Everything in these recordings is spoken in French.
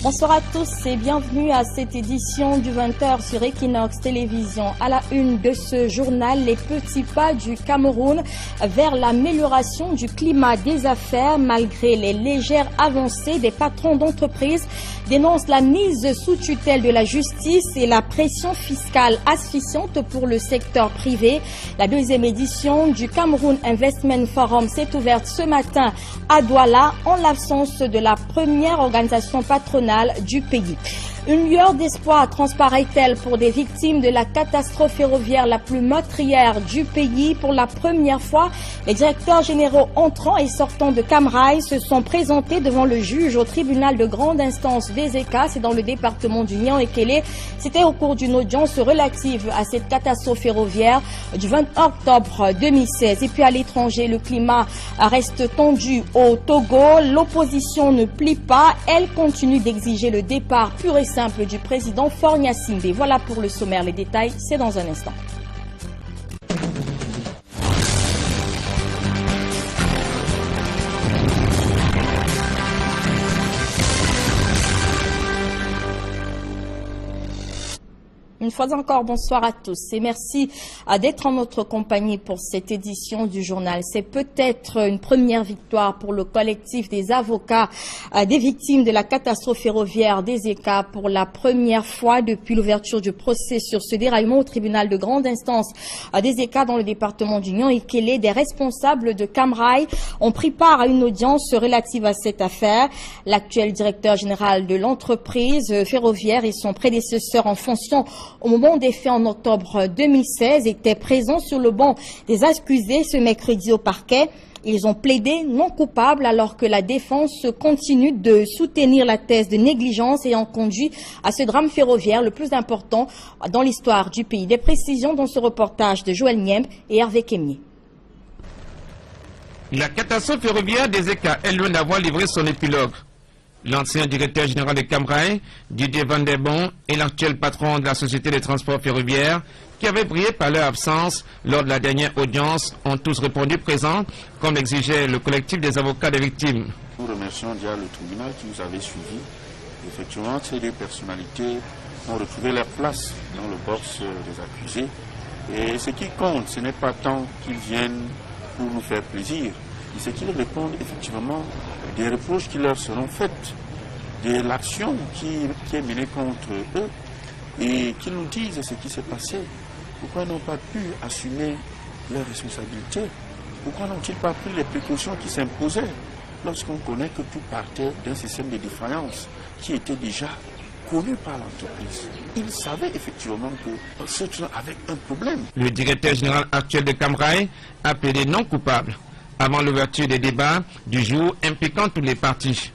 Bonsoir à tous et bienvenue à cette édition du 20h sur Equinox Télévision. À la une de ce journal, les petits pas du Cameroun vers l'amélioration du climat des affaires malgré les légères avancées des patrons d'entreprises dénoncent la mise sous tutelle de la justice et la pression fiscale asphyxiante pour le secteur privé. La deuxième édition du Cameroun Investment Forum s'est ouverte ce matin à Douala en l'absence de la première organisation patronale du pays. Une lueur d'espoir transparaît-elle pour des victimes de la catastrophe ferroviaire la plus meurtrière du pays? Pour la première fois, les directeurs généraux entrants et sortants de Camrail se sont présentés devant le juge au tribunal de grande instance des ECA, c'est dans le département du Nian-Ekele. C'était au cours d'une audience relative à cette catastrophe ferroviaire du 20 octobre 2016. Et puis à l'étranger, le climat reste tendu au Togo. L'opposition ne plie pas, elle continue d'exiger le départ pur et simple du président Faure Gnassingbé. Voilà pour le sommaire, les détails, c'est dans un instant. Une fois encore, bonsoir à tous et merci d'être en notre compagnie pour cette édition du journal. C'est peut-être une première victoire pour le collectif des avocats des victimes de la catastrophe ferroviaire des ECA. Pour la première fois depuis l'ouverture du procès sur ce déraillement au tribunal de grande instance des ECA dans le département du Nian-Ekele, des responsables de Camrail ont pris part à une audience relative à cette affaire. L'actuel directeur général de l'entreprise ferroviaire et son prédécesseur en fonction au moment des faits en octobre 2016, étaient présents sur le banc des accusés ce mercredi au parquet. Ils ont plaidé non coupables alors que la défense continue de soutenir la thèse de négligence ayant conduit à ce drame ferroviaire le plus important dans l'histoire du pays. Des précisions dans ce reportage de Joël Niemb et Hervé Kemier. La catastrophe ferroviaire des ECA est loin d'avoir livré son épilogue. L'ancien directeur général de Camrail, Didier Van der Bon, et l'actuel patron de la société de transport ferroviaire, qui avaient brillé par leur absence lors de la dernière audience, ont tous répondu présents, comme l'exigeait le collectif des avocats des victimes. Nous remercions déjà le tribunal qui nous avait suivis. Effectivement, ces deux personnalités ont retrouvé leur place dans le box des accusés. Et ce qui compte, ce n'est pas tant qu'ils viennent pour nous faire plaisir, c'est qu'ils répondent effectivement des reproches qui leur seront faites, de l'action qui est menée contre eux, et qu'ils nous disent ce qui s'est passé. Pourquoi n'ont pas pu assumer leurs responsabilités? Pourquoi n'ont-ils pas pris les précautions qui s'imposaient lorsqu'on connaît que tout partait d'un système de défaillance qui était déjà connu par l'entreprise? Ils savaient effectivement que ceux avaient un problème. Le directeur général actuel de Camrail a plaidé non coupable avant l'ouverture des débats du jour impliquant tous les partis.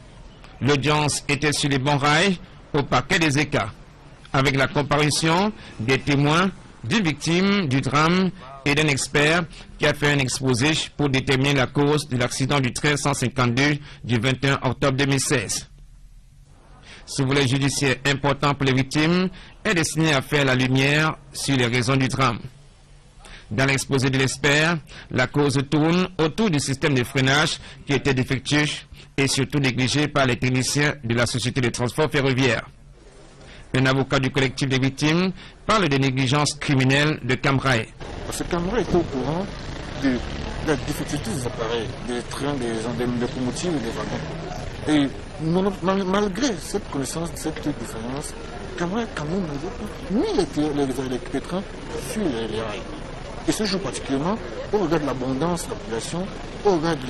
L'audience était sur les bons rails au parquet des ECA, avec la comparution des témoins, d'une victime du drame et d'un expert qui a fait un exposé pour déterminer la cause de l'accident du train 152 du 21 octobre 2016. Ce volet judiciaire important pour les victimes est destiné à faire la lumière sur les raisons du drame. Dans l'exposé de l'expert, la cause tourne autour du système de freinage qui était défectueux et surtout négligé par les techniciens de la société de transport ferroviaire. Un avocat du collectif des victimes parle de négligence criminelle de Camrail. Parce que Camrail était au courant de la défectivité des appareils, des trains, des locomotives et des wagons. Et malgré cette connaissance de cette différence, Camrail quand même mis les trains sur les rails. Et ce jour particulièrement, au regard de l'abondance de la population, au regard du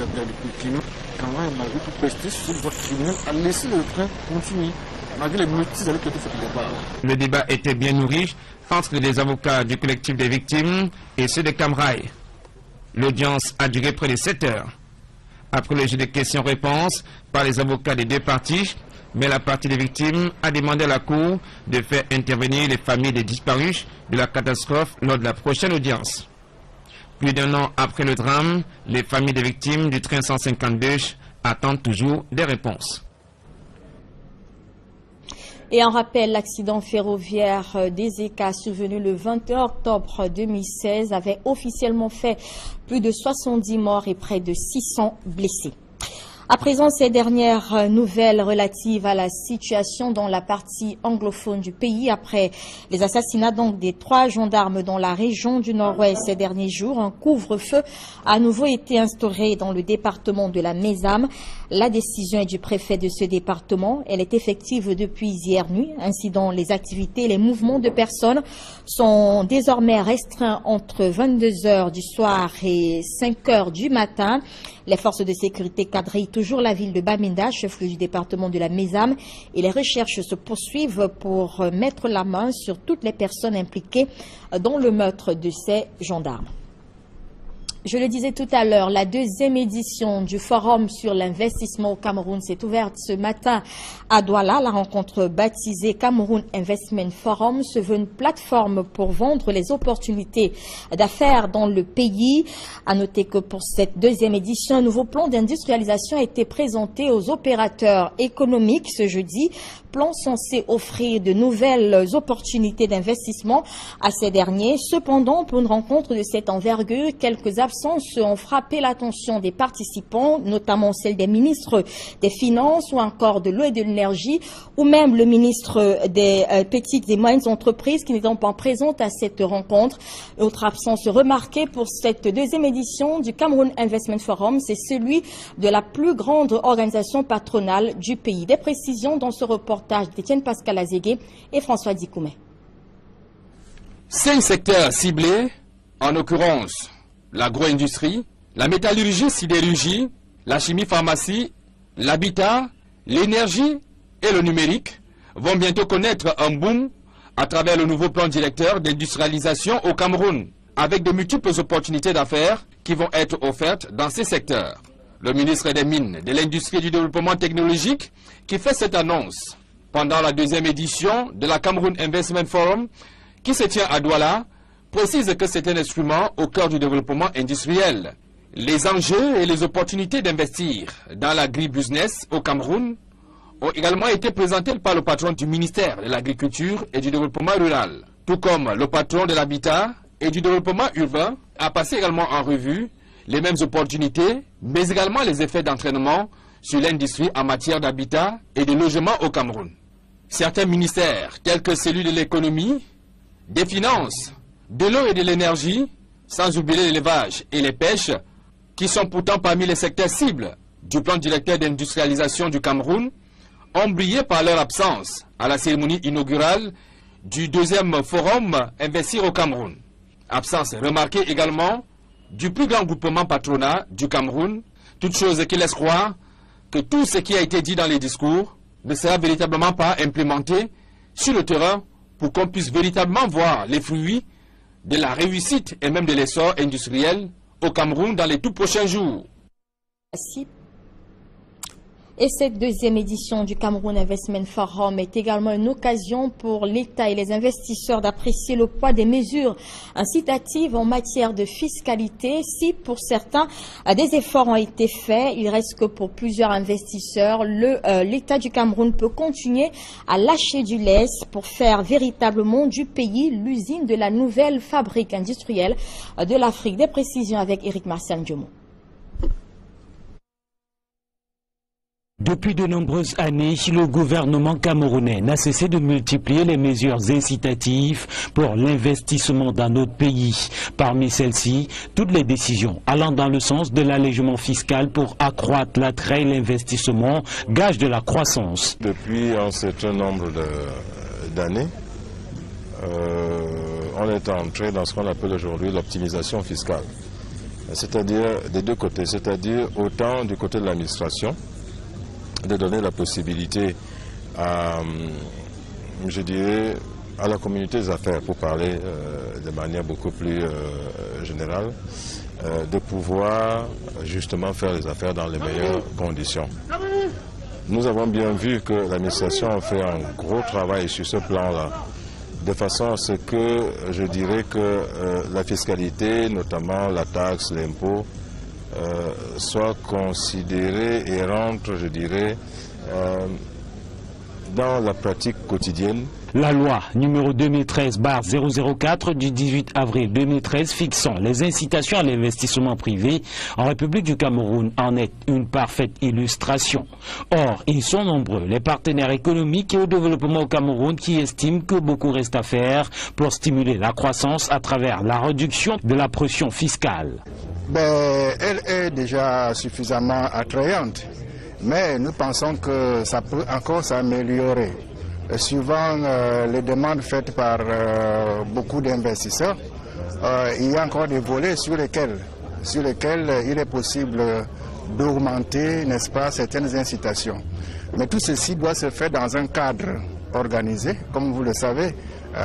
climat, Camrail, malgré tout presté sur cette voie criminelle, a laissé le train continuer, malgré les multiples années qui étaient faites au départ. Le débat était bien nourri entre les avocats du collectif des victimes et ceux de Camrail. L'audience a duré près de 7 heures. Après le jeu de questions-réponses par les avocats des deux parties, mais la partie des victimes a demandé à la Cour de faire intervenir les familles des disparus de la catastrophe lors de la prochaine audience. Plus d'un an après le drame, les familles des victimes du train 152 attendent toujours des réponses. Et en rappel, l'accident ferroviaire des ECA survenu le 21 octobre 2016 avait officiellement fait plus de 70 morts et près de 600 blessés. À présent, ces dernières nouvelles relatives à la situation dans la partie anglophone du pays après les assassinats donc des 3 gendarmes dans la région du Nord-Ouest ces derniers jours. Un couvre-feu a à nouveau été instauré dans le département de la Mézame. La décision est du préfet de ce département. Elle est effective depuis hier nuit. Ainsi, dans les activités et les mouvements de personnes sont désormais restreints entre 22 h du soir et 5 h du matin. Les forces de sécurité quadrillent toujours la ville de Bamenda, chef-lieu du département de la Mézame, et les recherches se poursuivent pour mettre la main sur toutes les personnes impliquées dans le meurtre de ces gendarmes. Je le disais tout à l'heure, la 2e édition du Forum sur l'investissement au Cameroun s'est ouverte ce matin à Douala. La rencontre baptisée Cameroun Investment Forum se veut une plateforme pour vendre les opportunités d'affaires dans le pays. À noter que pour cette 2e édition, un nouveau plan d'industrialisation a été présenté aux opérateurs économiques ce jeudi. Plan censé offrir de nouvelles opportunités d'investissement à ces derniers. Cependant, pour une rencontre de cette envergure, quelques absences ont frappé l'attention des participants, notamment celle des ministres des Finances ou encore de l'eau et de l'énergie, ou même le ministre des petites et moyennes entreprises qui n'étant pas présentes à cette rencontre. Autre absence remarquée pour cette 2e édition du Cameroun Investment Forum, c'est celui de la plus grande organisation patronale du pays. Des précisions dans ce reportage d'Étienne Pascal Azégué et François Dikoumé. 5 secteurs ciblés, en l'occurrence l'agro-industrie, la métallurgie, sidérurgie, la chimie-pharmacie, l'habitat, l'énergie et le numérique, vont bientôt connaître un boom à travers le nouveau plan directeur d'industrialisation au Cameroun, avec de multiples opportunités d'affaires qui vont être offertes dans ces secteurs. Le ministre des Mines, de l'Industrie et du Développement technologique, qui fait cette annonce pendant la 2e édition de la Cameroun Investment Forum, qui se tient à Douala, précise que c'est un instrument au cœur du développement industriel. Les enjeux et les opportunités d'investir dans l'agri-business au Cameroun ont également été présentés par le patron du ministère de l'Agriculture et du Développement rural, tout comme le patron de l'Habitat et du Développement urbain a passé également en revue les mêmes opportunités, mais également les effets d'entraînement sur l'industrie en matière d'habitat et de logement au Cameroun. Certains ministères, tels que celui de l'économie, des finances, de l'eau et de l'énergie, sans oublier l'élevage et les pêches, qui sont pourtant parmi les secteurs cibles du plan directeur d'industrialisation du Cameroun, ont brillé par leur absence à la cérémonie inaugurale du 2e forum Investir au Cameroun. Absence remarquée également du plus grand groupement patronat du Cameroun, toute chose qui laisse croire que tout ce qui a été dit dans les discours ne sera véritablement pas implémenté sur le terrain pour qu'on puisse véritablement voir les fruits de la réussite et même de l'essor industriel au Cameroun dans les tout prochains jours. Merci. Et cette 2e édition du Cameroun Investment Forum est également une occasion pour l'État et les investisseurs d'apprécier le poids des mesures incitatives en matière de fiscalité. Si pour certains, des efforts ont été faits, il reste que pour plusieurs investisseurs, l'État du Cameroun peut continuer à lâcher du lest pour faire véritablement du pays l'usine de la nouvelle fabrique industrielle de l'Afrique. Des précisions avec Éric Martial Diomon. Depuis de nombreuses années, le gouvernement camerounais n'a cessé de multiplier les mesures incitatives pour l'investissement dans notre pays. Parmi celles-ci, toutes les décisions allant dans le sens de l'allègement fiscal pour accroître l'attrait et l'investissement, gage de la croissance. Depuis un certain nombre d'années, on est entré dans ce qu'on appelle aujourd'hui l'optimisation fiscale. C'est-à-dire des deux côtés, c'est-à-dire autant du côté de l'administration, de donner la possibilité à, je dirais, à la communauté des affaires, pour parler de manière beaucoup plus générale, de pouvoir justement faire les affaires dans les meilleures conditions. Nous avons bien vu que l'administration a fait un gros travail sur ce plan-là, de façon à ce que je dirais que la fiscalité, notamment la taxe, l'impôt, soit considéré et rentre, je dirais, dans la pratique quotidienne. La loi numéro 2013/004 du 18 avril 2013 fixant les incitations à l'investissement privé en République du Cameroun en est une parfaite illustration. Or, ils sont nombreux, les partenaires économiques et au développement au Cameroun qui estiment que beaucoup reste à faire pour stimuler la croissance à travers la réduction de la pression fiscale. Elle est déjà suffisamment attrayante, mais nous pensons que ça peut encore s'améliorer. Suivant les demandes faites par beaucoup d'investisseurs, il y a encore des volets sur lesquels il est possible d'augmenter, n'est-ce pas, certaines incitations. Mais tout ceci doit se faire dans un cadre organisé. Comme vous le savez,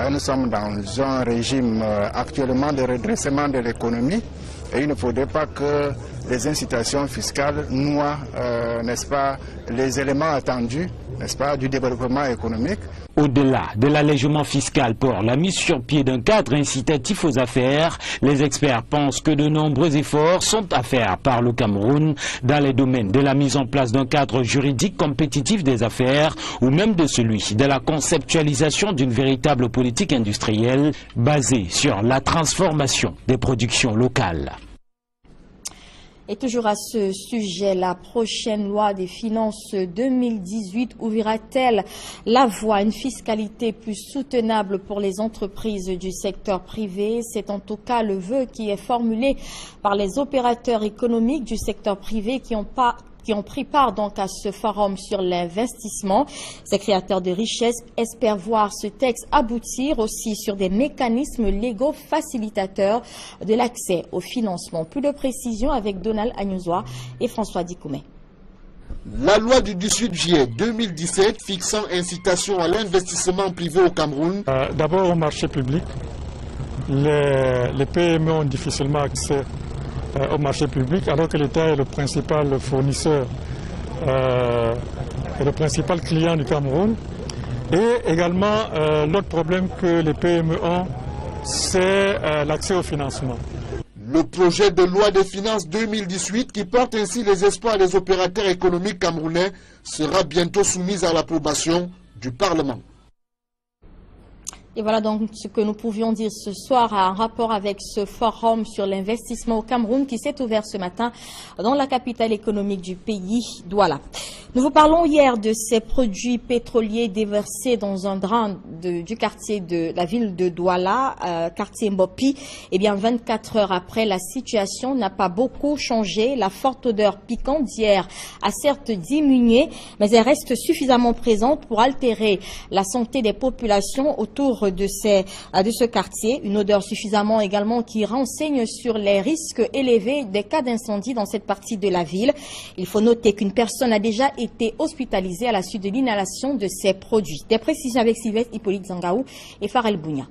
nous sommes dans un régime actuellement de redressement de l'économie et il ne faudrait pas que les incitations fiscales noient, n'est-ce pas, les éléments attendus, n'est-ce pas, du développement économique. Au-delà de l'allègement fiscal pour la mise sur pied d'un cadre incitatif aux affaires, les experts pensent que de nombreux efforts sont à faire par le Cameroun dans les domaines de la mise en place d'un cadre juridique compétitif des affaires ou même de celui de la conceptualisation d'une véritable politique industrielle basée sur la transformation des productions locales. Et toujours à ce sujet, la prochaine loi des finances 2018 ouvrira-t-elle la voie à une fiscalité plus soutenable pour les entreprises du secteur privé? C'est en tout cas le vœu qui est formulé par les opérateurs économiques du secteur privé qui ont pris part donc à ce forum sur l'investissement. Ces créateurs de richesses espèrent voir ce texte aboutir aussi sur des mécanismes légaux facilitateurs de l'accès au financement. Plus de précisions avec Donald Agnozoa et François Dikoumé. La loi du 18 juillet 2017 fixant incitation à l'investissement privé au Cameroun. D'abord au marché public, les PME ont difficilement accès au marché public, alors que l'État est le principal fournisseur et le principal client du Cameroun. Et également, l'autre problème que les PME ont, c'est l'accès au financement. Le projet de loi des finances 2018, qui porte ainsi les espoirs des opérateurs économiques camerounais, sera bientôt soumis à l'approbation du Parlement. Et voilà donc ce que nous pouvions dire ce soir en rapport avec ce forum sur l'investissement au Cameroun qui s'est ouvert ce matin dans la capitale économique du pays, Douala. Nous vous parlons hier de ces produits pétroliers déversés dans un drame du quartier de la ville de Douala, quartier Mbopi. Eh bien, 24 heures après, la situation n'a pas beaucoup changé. La forte odeur piquante d'hier a certes diminué, mais elle reste suffisamment présente pour altérer la santé des populations autour de ce quartier. Une odeur suffisamment également qui renseigne sur les risques élevés des cas d'incendie dans cette partie de la ville. Il faut noter qu'une personne a déjà été hospitalisée à la suite de l'inhalation de ces produits. Des précisions avec Sylvestre Hippolyte Zangaou et Farel Bounia.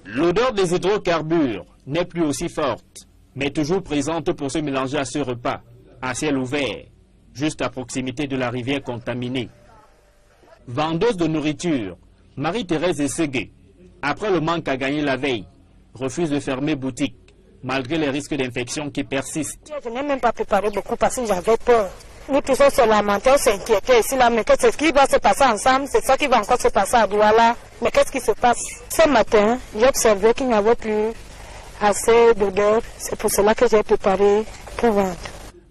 L'odeur des hydrocarbures n'est plus aussi forte, mais toujours présente pour se mélanger à ce repas, à ciel ouvert, juste à proximité de la rivière contaminée. Vendeuse de nourriture, Marie-Thérèse Ességué, après le manque à gagner la veille, refuse de fermer boutique, malgré les risques d'infection qui persistent. Je n'ai même pas préparé beaucoup parce que j'avais peur. Nous tous on se lamentait, on s'inquiétait ici, là, mais qu'est-ce qui va se passer ensemble? C'est ça qui va encore se passer à Douala. Mais qu'est-ce qui se passe? Ce matin, j'ai observé qu'il n'y avait plus assez d'odeur. C'est pour cela que j'ai préparé pour vendre.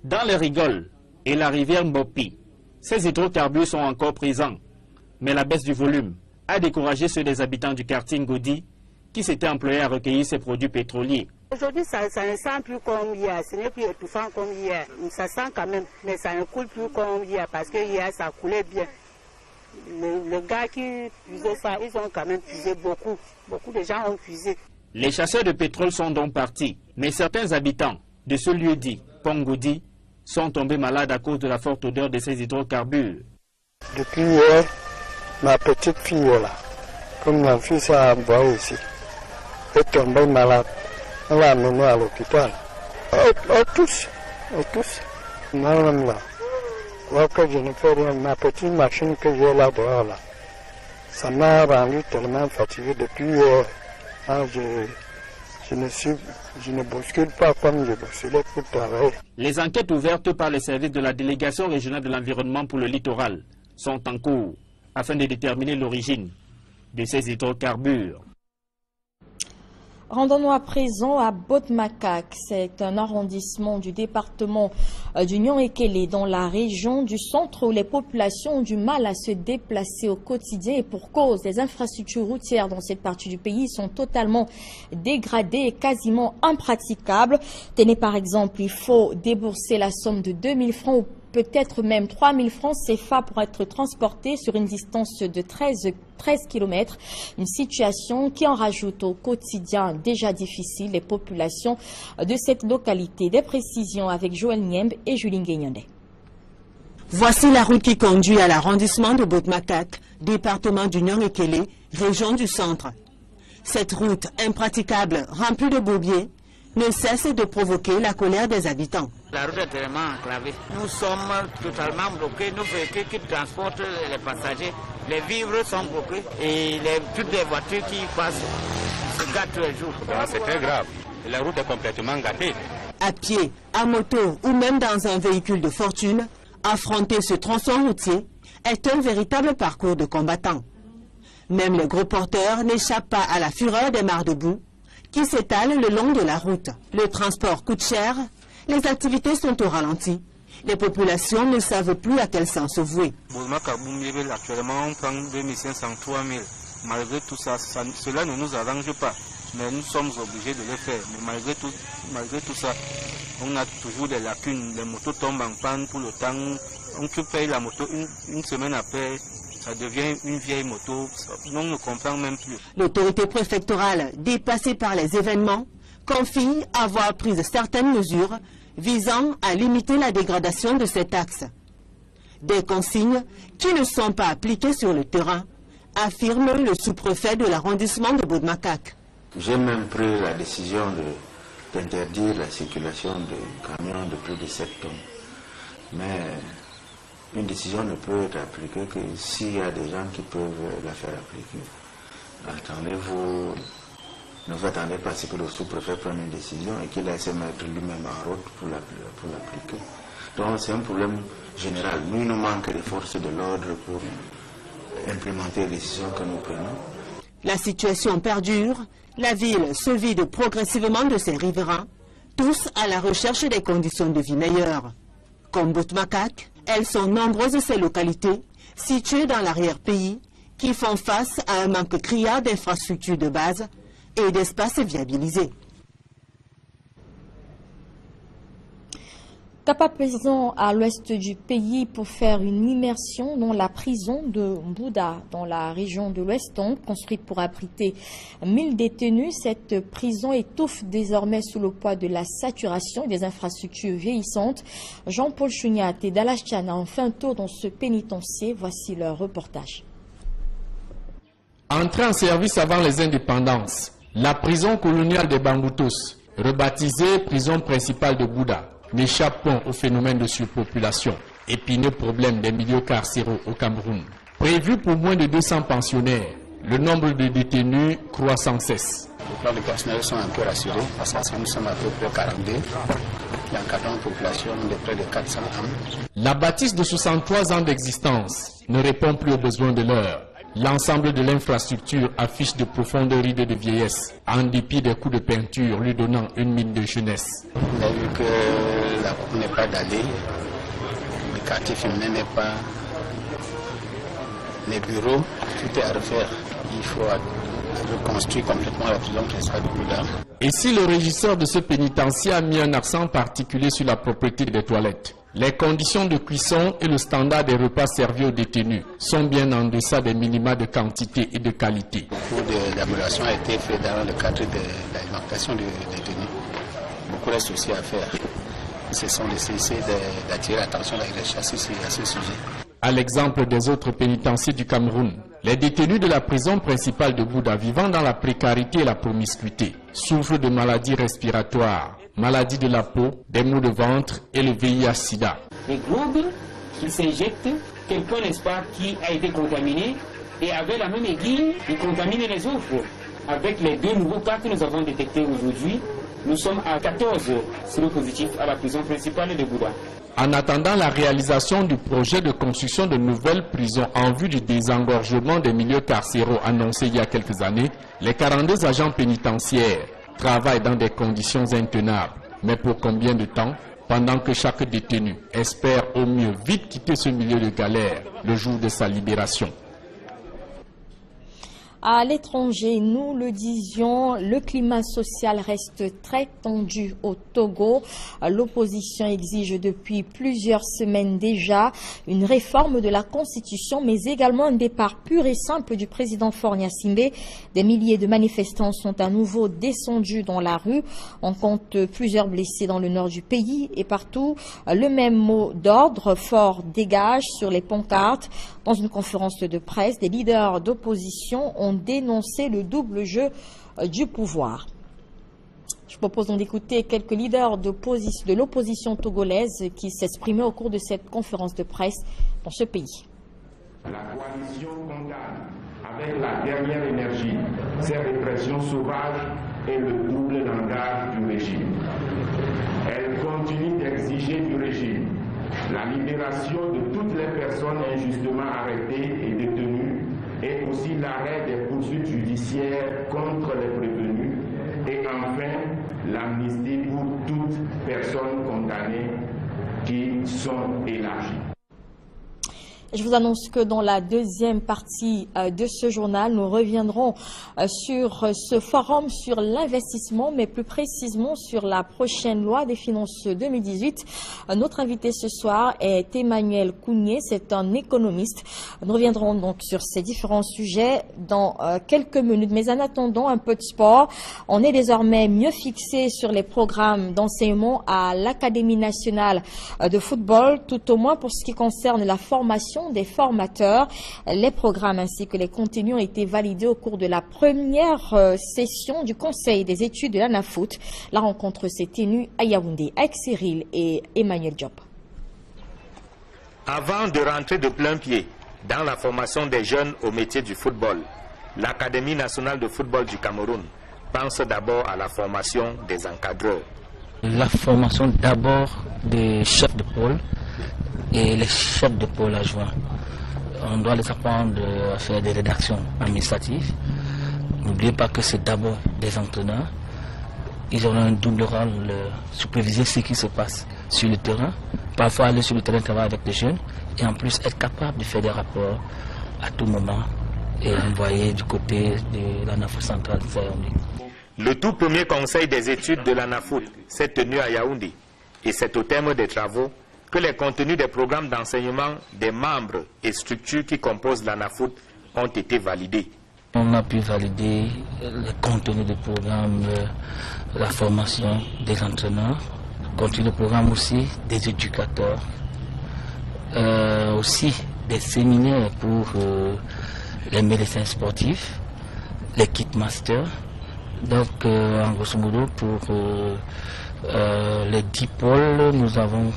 Dans les rigoles et la rivière Mbopi, ces hydrocarbures sont encore présents, mais la baisse du volume a découragé ceux des habitants du quartier Ngodi qui s'étaient employés à recueillir ces produits pétroliers. Aujourd'hui, ça ne sent plus comme hier, ce n'est plus étouffant comme hier. Ça sent quand même, mais ça ne coule plus comme hier parce que hier, ça coulait bien. Les gars qui puisaient ça, ils ont quand même puisé beaucoup. Beaucoup de gens ont puisé. Les chasseurs de pétrole sont donc partis, mais certains habitants de ce lieu dit, Pongodi, sont tombés malades à cause de la forte odeur de ces hydrocarbures. Depuis hier, ma petite fille est là, comme ma fille s'est à boire ici, est tombée malade. On l'a amenée à l'hôpital. Tous. Moi-même là, moi que je ne fais rien, ma petite machine que j'ai là dehors là, ça m'a rendu tellement fatigué depuis hier. Je ne bouscule pas comme je bousculais pour travailler. Les enquêtes ouvertes par les services de la délégation régionale de l'environnement pour le littoral sont en cours afin de déterminer l'origine de ces hydrocarbures. Rendons-nous à présent à Botmakak. C'est un arrondissement du département du Nyon-Ekele dans la région du centre où les populations ont du mal à se déplacer au quotidien et pour cause, les infrastructures routières dans cette partie du pays sont totalement dégradées et quasiment impraticables. Tenez par exemple, il faut débourser la somme de 2000 francs ou peut-être même 3000 francs CFA pour être transporté sur une distance de 13 km. Une situation qui en rajoute au quotidien déjà difficile les populations de cette localité. Des précisions avec Joël Niembe et Julie Nguyenyonde. Voici la route qui conduit à l'arrondissement de Botmakak, département du Nyon-Ekele, région du centre. Cette route impraticable, remplie de bourbiers, ne cesse de provoquer la colère des habitants. La route est tellement enclavée. Nous sommes totalement bloqués. Nos véhicules qui transportent les passagers, les vivres sont bloqués et toutes les voitures qui passent se gâtent tous les jours. C'est très grave. La route est complètement gâtée. À pied, à moto ou même dans un véhicule de fortune, affronter ce tronçon routier est un véritable parcours de combattants. Même les gros porteurs n'échappent pas à la fureur des mares de boue qui s'étalent le long de la route. Le transport coûte cher, les activités sont au ralenti. Les populations ne savent plus à quel sens se vouer. Actuellement, on prend 2500, 3000. Malgré tout ça, cela ne nous arrange pas. Mais nous sommes obligés de le faire. Mais malgré tout ça, on a toujours des lacunes. Les motos tombent en panne pour le temps. On peut payer la moto une semaine après. Ça devient une vieille moto, on ne comprend même plus. L'autorité préfectorale, dépassée par les événements, confie avoir pris certaines mesures visant à limiter la dégradation de cet axe. Des consignes qui ne sont pas appliquées sur le terrain, affirme le sous-préfet de l'arrondissement de Botmakak. J'ai même pris la décision d'interdire la circulation de camions de plus de 7 tonnes. Mais une décision ne peut être appliquée que s'il y a des gens qui peuvent la faire appliquer. Attendez-vous, ne vous attendez pas à ce que le sous-préfet prenne une décision et qu'il laisse mettre lui-même en route pour l'appliquer. Donc c'est un problème général. Nous, il nous manque des forces de l'ordre pour implémenter les décisions que nous prenons. La situation perdure, la ville se vide progressivement de ses riverains, tous à la recherche des conditions de vie meilleures. Comme Botmakak, elles sont nombreuses ces localités, situées dans l'arrière-pays, qui font face à un manque criard d'infrastructures de base et d'espaces viabilisés. Cap à présent à l'ouest du pays pour faire une immersion dans la prison de Bouda, dans la région de l'Oueston, construite pour abriter 1000 détenus. Cette prison étouffe désormais sous le poids de la saturation et des infrastructures vieillissantes. Jean-Paul Chouniat et Dalash Tchana ont fait un tour dans ce pénitencier. Voici leur reportage. Entrée en service avant les indépendances, la prison coloniale de Bangoutos, rebaptisée prison principale de Bouda, n'échappe pas au phénomène de surpopulation, épineux problème des milieux carcéraux au Cameroun. Prévu pour moins de 200 pensionnaires, le nombre de détenus croît sans cesse. Les plans de personnel sont un peu rassurés parce que nous sommes à peu près 42. Il y a un cadre de population de près de 400 ans. La bâtisse de 63 ans d'existence ne répond plus aux besoins de l'heure. L'ensemble de l'infrastructure affiche de profondes rides de vieillesse, en dépit des coups de peinture lui donnant une mine de jeunesse. On a vu que la cour n'est pas dallée, le quartier féminin n'est pas, les bureaux, tout est à refaire. Il faut reconstruire complètement la prison principale de Bouda. Et si le régisseur de ce pénitencier a mis un accent particulier sur la propreté des toilettes, les conditions de cuisson et le standard des repas servis aux détenus sont bien en deçà des minima de quantité et de qualité. Beaucoup d'améliorations ont été faites dans le cadre de l'alimentation des détenus. Beaucoup reste aussi à faire. Ce sont d'essayer d'attirer l'attention de la recherche à ce sujet. À l'exemple des autres pénitenciers du Cameroun, les détenus de la prison principale de Bouda vivant dans la précarité et la promiscuité souffrent de maladies respiratoires, maladies de la peau, des maux de ventre et le VIH-Sida. Les globules qui s'injectent, quelqu'un, n'est-ce pas, qui a été contaminé et avec la même aiguille, il contamine les autres. Avec les 2 nouveaux cas que nous avons détectés aujourd'hui, Nous sommes à 14 séropositifs à la prison principale de Bouda. En attendant la réalisation du projet de construction de nouvelles prisons en vue du désengorgement des milieux carcéraux annoncé il y a quelques années, les 42 agents pénitentiaires travaillent dans des conditions intenables. Mais pour combien de temps? Pendant que chaque détenu espère au mieux vite quitter ce milieu de galère le jour de sa libération. À l'étranger, nous le disions, le climat social reste très tendu au Togo. L'opposition exige depuis plusieurs semaines déjà une réforme de la Constitution, mais également un départ pur et simple du président Faure Gnassingbé. Des milliers de manifestants sont à nouveau descendus dans la rue. On compte plusieurs blessés dans le nord du pays et partout. Le même mot d'ordre, Faure dégage, sur les pancartes. Dans une conférence de presse, des leaders d'opposition ont dénoncé le double jeu du pouvoir. Je propose donc d'écouter quelques leaders de l'opposition togolaise qui s'exprimaient au cours de cette conférence de presse dans ce pays. La coalition condamne avec la dernière énergie ces répressions sauvages et le double langage du régime. Elle continue d'exiger du régime la libération de toutes les personnes injustement arrêtées et détenues et aussi l'arrêt des poursuites judiciaires contre les prévenus et enfin l'amnistie pour toutes personnes condamnées qui sont élargies. Je vous annonce que dans la deuxième partie de ce journal, nous reviendrons sur ce forum sur l'investissement, mais plus précisément sur la prochaine loi des finances 2018. Notre invité ce soir est Emmanuel Kounié, c'est un économiste. Nous reviendrons donc sur ces différents sujets dans quelques minutes. Mais en attendant, un peu de sport. On est désormais mieux fixé sur les programmes d'enseignement à l'Académie nationale de football, tout au moins pour ce qui concerne la formation des formateurs. Les programmes ainsi que les contenus ont été validés au cours de la première session du Conseil des études de l'ANAFOOT. La rencontre s'est tenue à Yaoundé avec Cyril et Emmanuel Diop. Avant de rentrer de plein pied dans la formation des jeunes au métier du football, l'Académie nationale de football du Cameroun pense d'abord à la formation des encadreurs. La formation d'abord des chefs de pôle et les chefs de pôle adjoints. On doit les apprendre à faire des rédactions administratives. N'oubliez pas que c'est d'abord des entraîneurs. Ils auront un double rôle, superviser ce qui se passe sur le terrain, parfois aller sur le terrain travailler avec les jeunes et en plus être capable de faire des rapports à tout moment et envoyer du côté de l'ANAFOOT centrale de Yaoundé. Le tout premier conseil des études de l'ANAFOOT s'est tenu à Yaoundé et c'est au terme des travaux que les contenus des programmes d'enseignement des membres et structures qui composent l'ANAFOOT ont été validés. On a pu valider le contenu des programmes, la formation des entraîneurs, le contenu des programmes aussi des éducateurs, aussi des séminaires pour les médecins sportifs, les kitmasters. Donc, en grosso modo, pour les 10 pôles, nous avons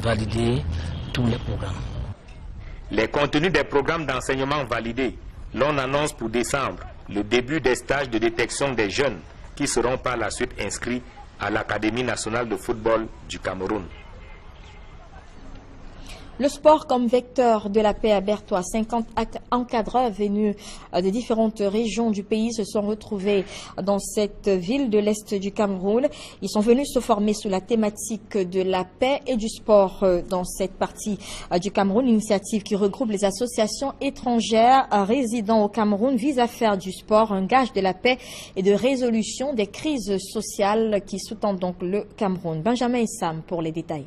validé tous les programmes. Les contenus des programmes d'enseignement validés, l'on annonce pour décembre le début des stages de détection des jeunes qui seront par la suite inscrits à l'Académie nationale de football du Cameroun. Le sport comme vecteur de la paix à Bertoua. 50 encadreurs venus de différentes régions du pays se sont retrouvés dans cette ville de l'Est du Cameroun. Ils sont venus se former sur la thématique de la paix et du sport dans cette partie du Cameroun. L'initiative qui regroupe les associations étrangères résidant au Cameroun vise à faire du sport un gage de la paix et de résolution des crises sociales qui sous-tendent donc le Cameroun. Benjamin Issam pour les détails.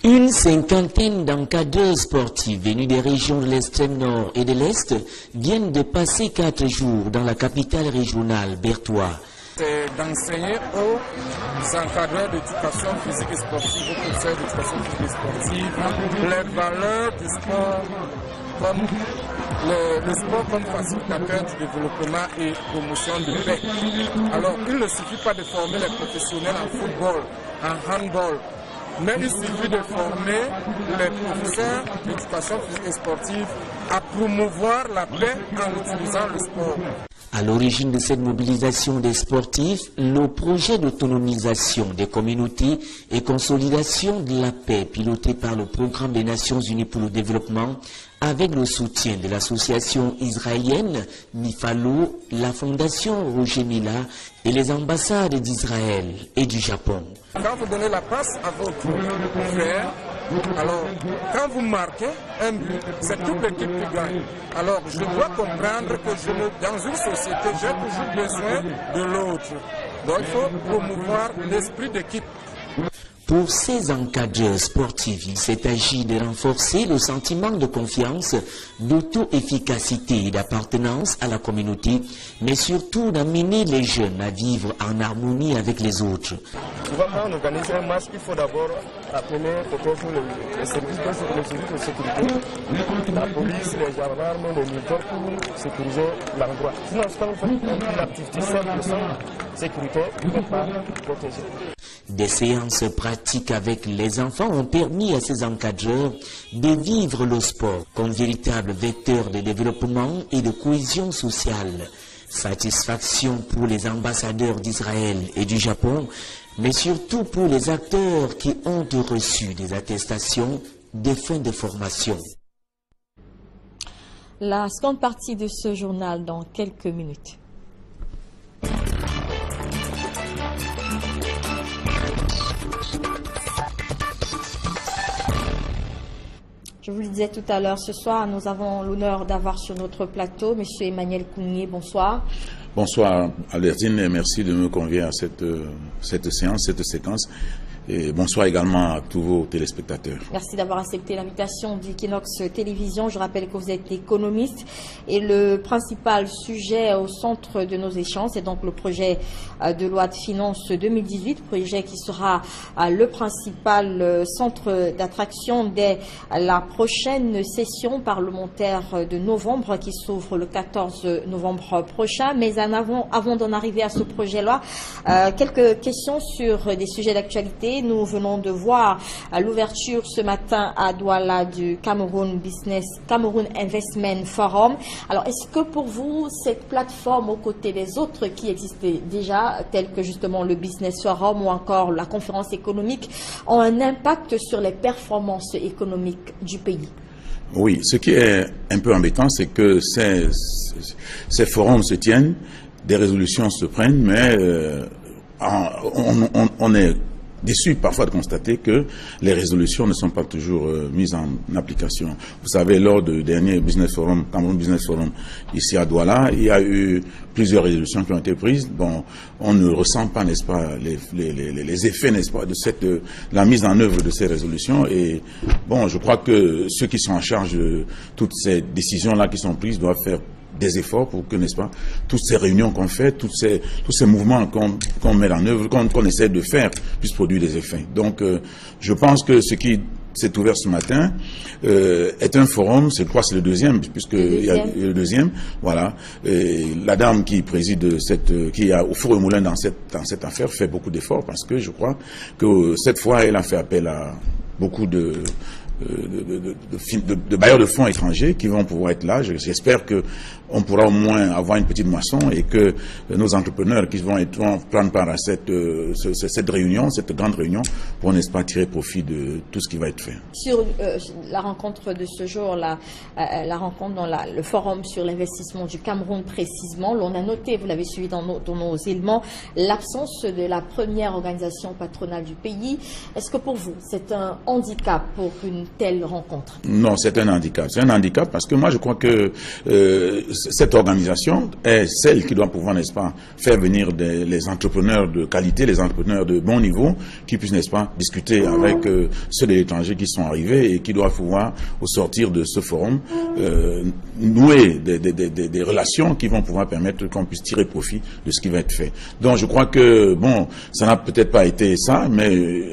Une cinquantaine d'encadreurs sportifs venus des régions de l'extrême nord et de l'est viennent de passer 4 jours dans la capitale régionale, Bertoua. C'est d'enseigner aux encadreurs d'éducation physique et sportive, aux professeurs d'éducation physique et sportive, les valeurs du sport comme le sport comme facilitateur du développement et promotion de paix. Alors, il ne suffit pas de former les professionnels en football, en handball, mais il suffit de former les professeurs d'éducation physique et sportive à promouvoir la paix en utilisant le sport. À l'origine de cette mobilisation des sportifs, le projet d'autonomisation des communautés et consolidation de la paix piloté par le Programme des Nations Unies pour le développement avec le soutien de l'association israélienne Mifalo, la Fondation Roger Mila et les ambassades d'Israël et du Japon. Quand vous donnez la passe à votre frère, alors quand vous marquez un but, c'est toute l'équipe qui gagne. Alors je dois comprendre que dans une société, j'ai toujours besoin de l'autre. Donc il faut promouvoir l'esprit d'équipe. Pour ces encadreurs sportifs, il s'est agi de renforcer le sentiment de confiance, d'auto-efficacité et d'appartenance à la communauté, mais surtout d'amener les jeunes à vivre en harmonie avec les autres. Souvent, quand on organise un match, il faut d'abord appeler peut-être les services de sécurité, la police, les gendarmes, les militaires pour sécuriser l'endroit. Sinon, quand vous faites une activité simple sans sécurité, vous ne pouvez pas protéger. Des séances pratiques avec les enfants ont permis à ces encadreurs de vivre le sport comme véritable vecteur de développement et de cohésion sociale. Satisfaction pour les ambassadeurs d'Israël et du Japon, mais surtout pour les acteurs qui ont reçu des attestations de fin de formation. La seconde partie de ce journal dans quelques minutes. Je vous le disais tout à l'heure, ce soir, nous avons l'honneur d'avoir sur notre plateau M. Emmanuel Kounié. Bonsoir. Bonsoir Albertine et merci de me convier à cette séance, cette séquence. Et bonsoir également à tous vos téléspectateurs. Merci d'avoir accepté l'invitation d'Equinox Télévision. Je rappelle que vous êtes économiste et le principal sujet au centre de nos échanges, c'est donc le projet de loi de finances 2018, projet qui sera le principal centre d'attraction dès la prochaine session parlementaire de novembre qui s'ouvre le 14 novembre prochain. Mais avant d'en arriver à ce projet-là, quelques questions sur des sujets d'actualité. Nous venons de voir l'ouverture ce matin à Douala du Cameroun Investment Forum. Alors, est-ce que pour vous, cette plateforme aux côtés des autres qui existaient déjà, telles que justement le Business Forum ou encore la conférence économique, ont un impact sur les performances économiques du pays? Oui, ce qui est un peu embêtant, c'est que ces forums se tiennent, des résolutions se prennent, mais on est déçu parfois de constater que les résolutions ne sont pas toujours mises en application. Vous savez, lors du dernier Business Forum, Cameroun Business Forum, ici à Douala, il y a eu plusieurs résolutions qui ont été prises. Bon, on ne ressent pas, n'est-ce pas, les effets, n'est-ce pas, de la mise en œuvre de ces résolutions. Et bon, je crois que ceux qui sont en charge de toutes ces décisions-là qui sont prises doivent faire des efforts pour que, n'est-ce pas, toutes ces réunions qu'on fait, tous ces mouvements qu'on met en œuvre, qu'on essaie de faire, puissent produire des effets. Donc, je pense que ce qui s'est ouvert ce matin est un forum, je crois que c'est le deuxième, puisqu'il y a le deuxième, voilà. Et la dame qui préside qui a au four et moulin dans cette affaire fait beaucoup d'efforts parce que je crois que cette fois, elle a fait appel à beaucoup de bailleurs de fonds étrangers qui vont pouvoir être là. J'espère qu'on pourra au moins avoir une petite moisson et que nos entrepreneurs qui vont prendre part à cette réunion, cette grande réunion, pourront, n'est-ce pas, tirer profit de tout ce qui va être fait. Sur la rencontre de ce jour, la rencontre dans le forum sur l'investissement du Cameroun précisément, l'on a noté, vous l'avez suivi dans nos éléments, l'absence de la première organisation patronale du pays. Est-ce que pour vous, c'est un handicap pour une telle rencontre? Non, c'est un handicap. C'est un handicap parce que moi, je crois que cette organisation est celle qui doit pouvoir, n'est-ce pas, faire venir les entrepreneurs de qualité, les entrepreneurs de bon niveau, qui puissent, n'est-ce pas, discuter avec ceux de l'étranger qui sont arrivés et qui doivent pouvoir, au sortir de ce forum, nouer des relations qui vont pouvoir permettre qu'on puisse tirer profit de ce qui va être fait. Donc, je crois que, bon, ça n'a peut-être pas été ça, mais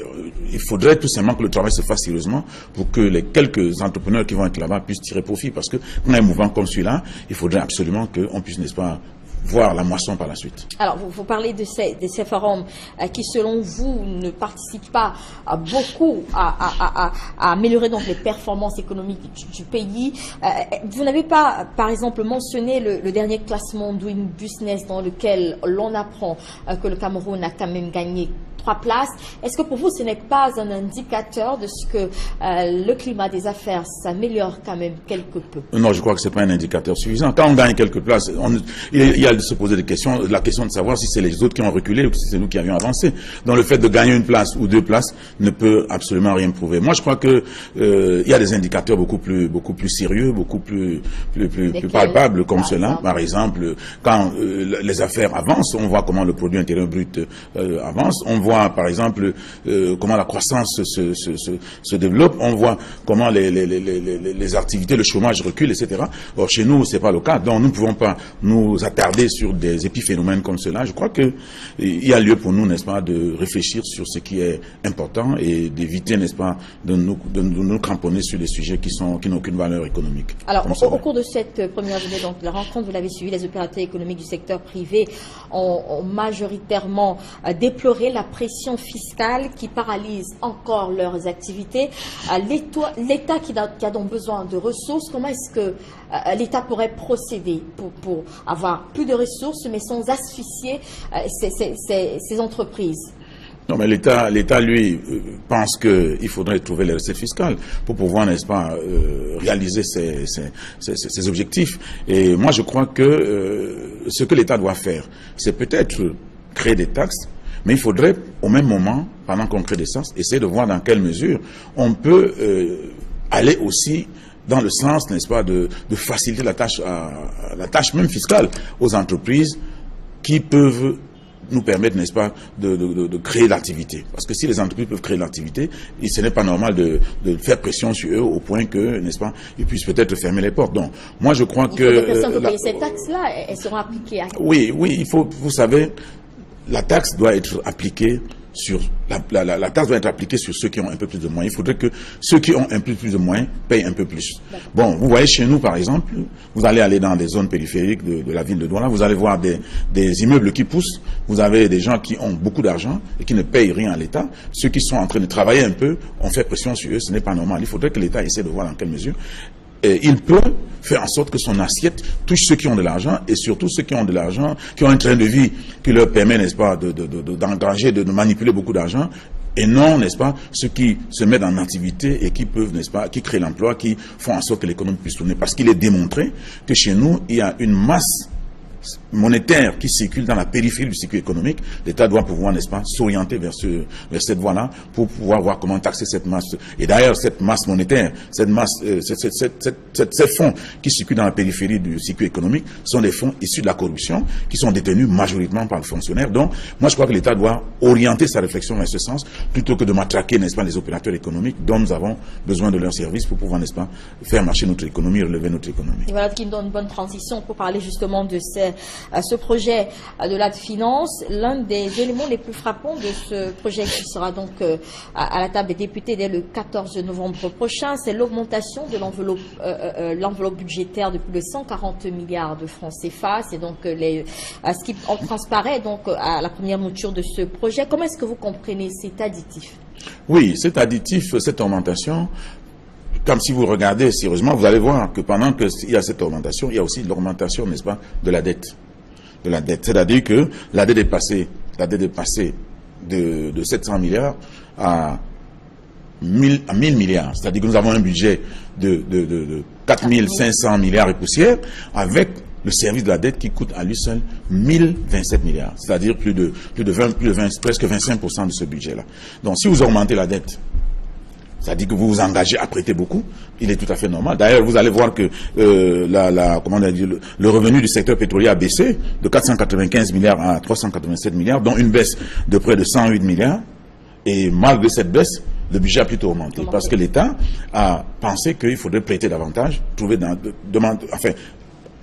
il faudrait tout simplement que le travail se fasse sérieusement pour que les quelques entrepreneurs qui vont être là-bas puissent tirer profit. Parce que dans un mouvement comme celui-là, il faudrait absolument qu'on puisse, n'est-ce pas, voir la moisson par la suite. Alors, vous parlez de ces forums qui, selon vous, ne participent pas beaucoup à améliorer donc les performances économiques du pays. Vous n'avez pas, par exemple, mentionné le dernier classement Doing Business dans lequel l'on apprend que le Cameroun a quand même gagné 3 places. Est-ce que pour vous, ce n'est pas un indicateur de ce que le climat des affaires s'améliore quand même quelque peu? Non, je crois que ce n'est pas un indicateur suffisant. Quand on gagne quelques places, il y a de se poser des questions, la question de savoir si c'est les autres qui ont reculé ou si c'est nous qui avions avancé. Donc le fait de gagner une place ou 2 places ne peut absolument rien prouver. Moi, je crois que il y a des indicateurs beaucoup plus sérieux, beaucoup plus palpables comme cela. Par exemple, quand les affaires avancent, on voit comment le produit intérieur brut avance. On voit par exemple comment la croissance se développe, on voit comment les activités, le chômage recule, etc. Or chez nous, c'est pas le cas. Donc nous ne pouvons pas nous attarder sur des épiphénomènes comme cela. Je crois qu'il y a lieu pour nous, n'est-ce pas, de réfléchir sur ce qui est important et d'éviter, n'est-ce pas, de nous cramponner sur des sujets qui n'ont aucune valeur économique. Alors au cours de cette première journée, donc la rencontre, vous l'avez suivi, les opérateurs économiques du secteur privé ont majoritairement déploré la pression fiscale qui paralyse encore leurs activités. L'État qui a donc besoin de ressources, comment est-ce que l'État pourrait procéder pour avoir plus de ressources mais sans asphyxier ces entreprises? Non, mais l'État, lui, pense qu'il faudrait trouver les recettes fiscales pour pouvoir, n'est-ce pas, réaliser ses objectifs. Et moi, je crois que ce que l'État doit faire, c'est peut-être créer des taxes, mais il faudrait, au même moment, pendant qu'on crée des taxes, essayer de voir dans quelle mesure on peut aller aussi dans le sens, n'est-ce pas, de faciliter la tâche même fiscale aux entreprises qui peuvent nous permettre, n'est-ce pas, de créer l'activité. Parce que si les entreprises peuvent créer l'activité, ce n'est pas normal de faire pression sur eux au point que, n'est-ce pas, ils puissent peut-être fermer les portes. Donc, moi je crois que... payer ces taxes-là, elles seront appliquées à... Oui, il faut, vous savez, la taxe doit être appliquée sur la taxe doit être appliquée sur ceux qui ont un peu plus de moyens. Il faudrait que ceux qui ont un peu plus de moyens payent un peu plus. Bon, vous voyez chez nous par exemple, vous allez aller dans des zones périphériques de la ville de Douala, vous allez voir des immeubles qui poussent, vous avez des gens qui ont beaucoup d'argent et qui ne payent rien à l'État. Ceux qui sont en train de travailler un peu, on fait pression sur eux, ce n'est pas normal. Il faudrait que l'État essaie de voir dans quelle mesure il peut faire en sorte que son assiette touche ceux qui ont de l'argent et surtout ceux qui ont de l'argent, qui ont un train de vie qui leur permet, n'est-ce pas, d'engager, de manipuler beaucoup d'argent et non, n'est-ce pas, ceux qui se mettent en activité et qui peuvent, n'est-ce pas, qui créent l'emploi, qui font en sorte que l'économie puisse tourner. Parce qu'il est démontré que chez nous, il y a une masse monétaire qui circule dans la périphérie du cycle économique. L'État doit pouvoir, n'est-ce pas, s'orienter vers cette voie-là pour pouvoir voir comment taxer cette masse. Et d'ailleurs, cette masse monétaire, cette masse, ces fonds qui circulent dans la périphérie du cycle économique sont des fonds issus de la corruption qui sont détenus majoritairement par les fonctionnaires. Donc, moi, je crois que l'État doit orienter sa réflexion dans ce sens plutôt que de matraquer, n'est-ce pas, les opérateurs économiques dont nous avons besoin de leurs services pour pouvoir, n'est-ce pas, faire marcher notre économie, relever notre économie. Et voilà qui me donne une bonne transition pour parler justement de ce projet de loi de finances. L'un des éléments les plus frappants de ce projet qui sera donc à la table des députés dès le 14 novembre prochain, c'est l'augmentation de l'enveloppe budgétaire de plus de 140 milliards de francs CFA. C'est donc ce qui transparaît donc à la première mouture de ce projet. Comment est-ce que vous comprenez cet additif? Oui, cet additif, cette augmentation, comme si vous regardez sérieusement, vous allez voir que pendant qu'il y a cette augmentation, il y a aussi l'augmentation, n'est-ce pas, de la dette. De la dette. C'est-à-dire que la dette est passée de 700 milliards à 1000 milliards. C'est-à-dire que nous avons un budget de 4500 milliards et poussière avec le service de la dette qui coûte à lui seul 1027 milliards. C'est-à-dire presque 25% de ce budget-là. Donc si vous augmentez la dette, c'est-à-dire que vous vous engagez à prêter beaucoup, il est tout à fait normal. D'ailleurs, vous allez voir que le revenu du secteur pétrolier a baissé de 495 milliards à 387 milliards, dont une baisse de près de 108 milliards. Et malgré cette baisse, le budget a plutôt augmenté. Parce que l'État a pensé qu'il faudrait prêter davantage,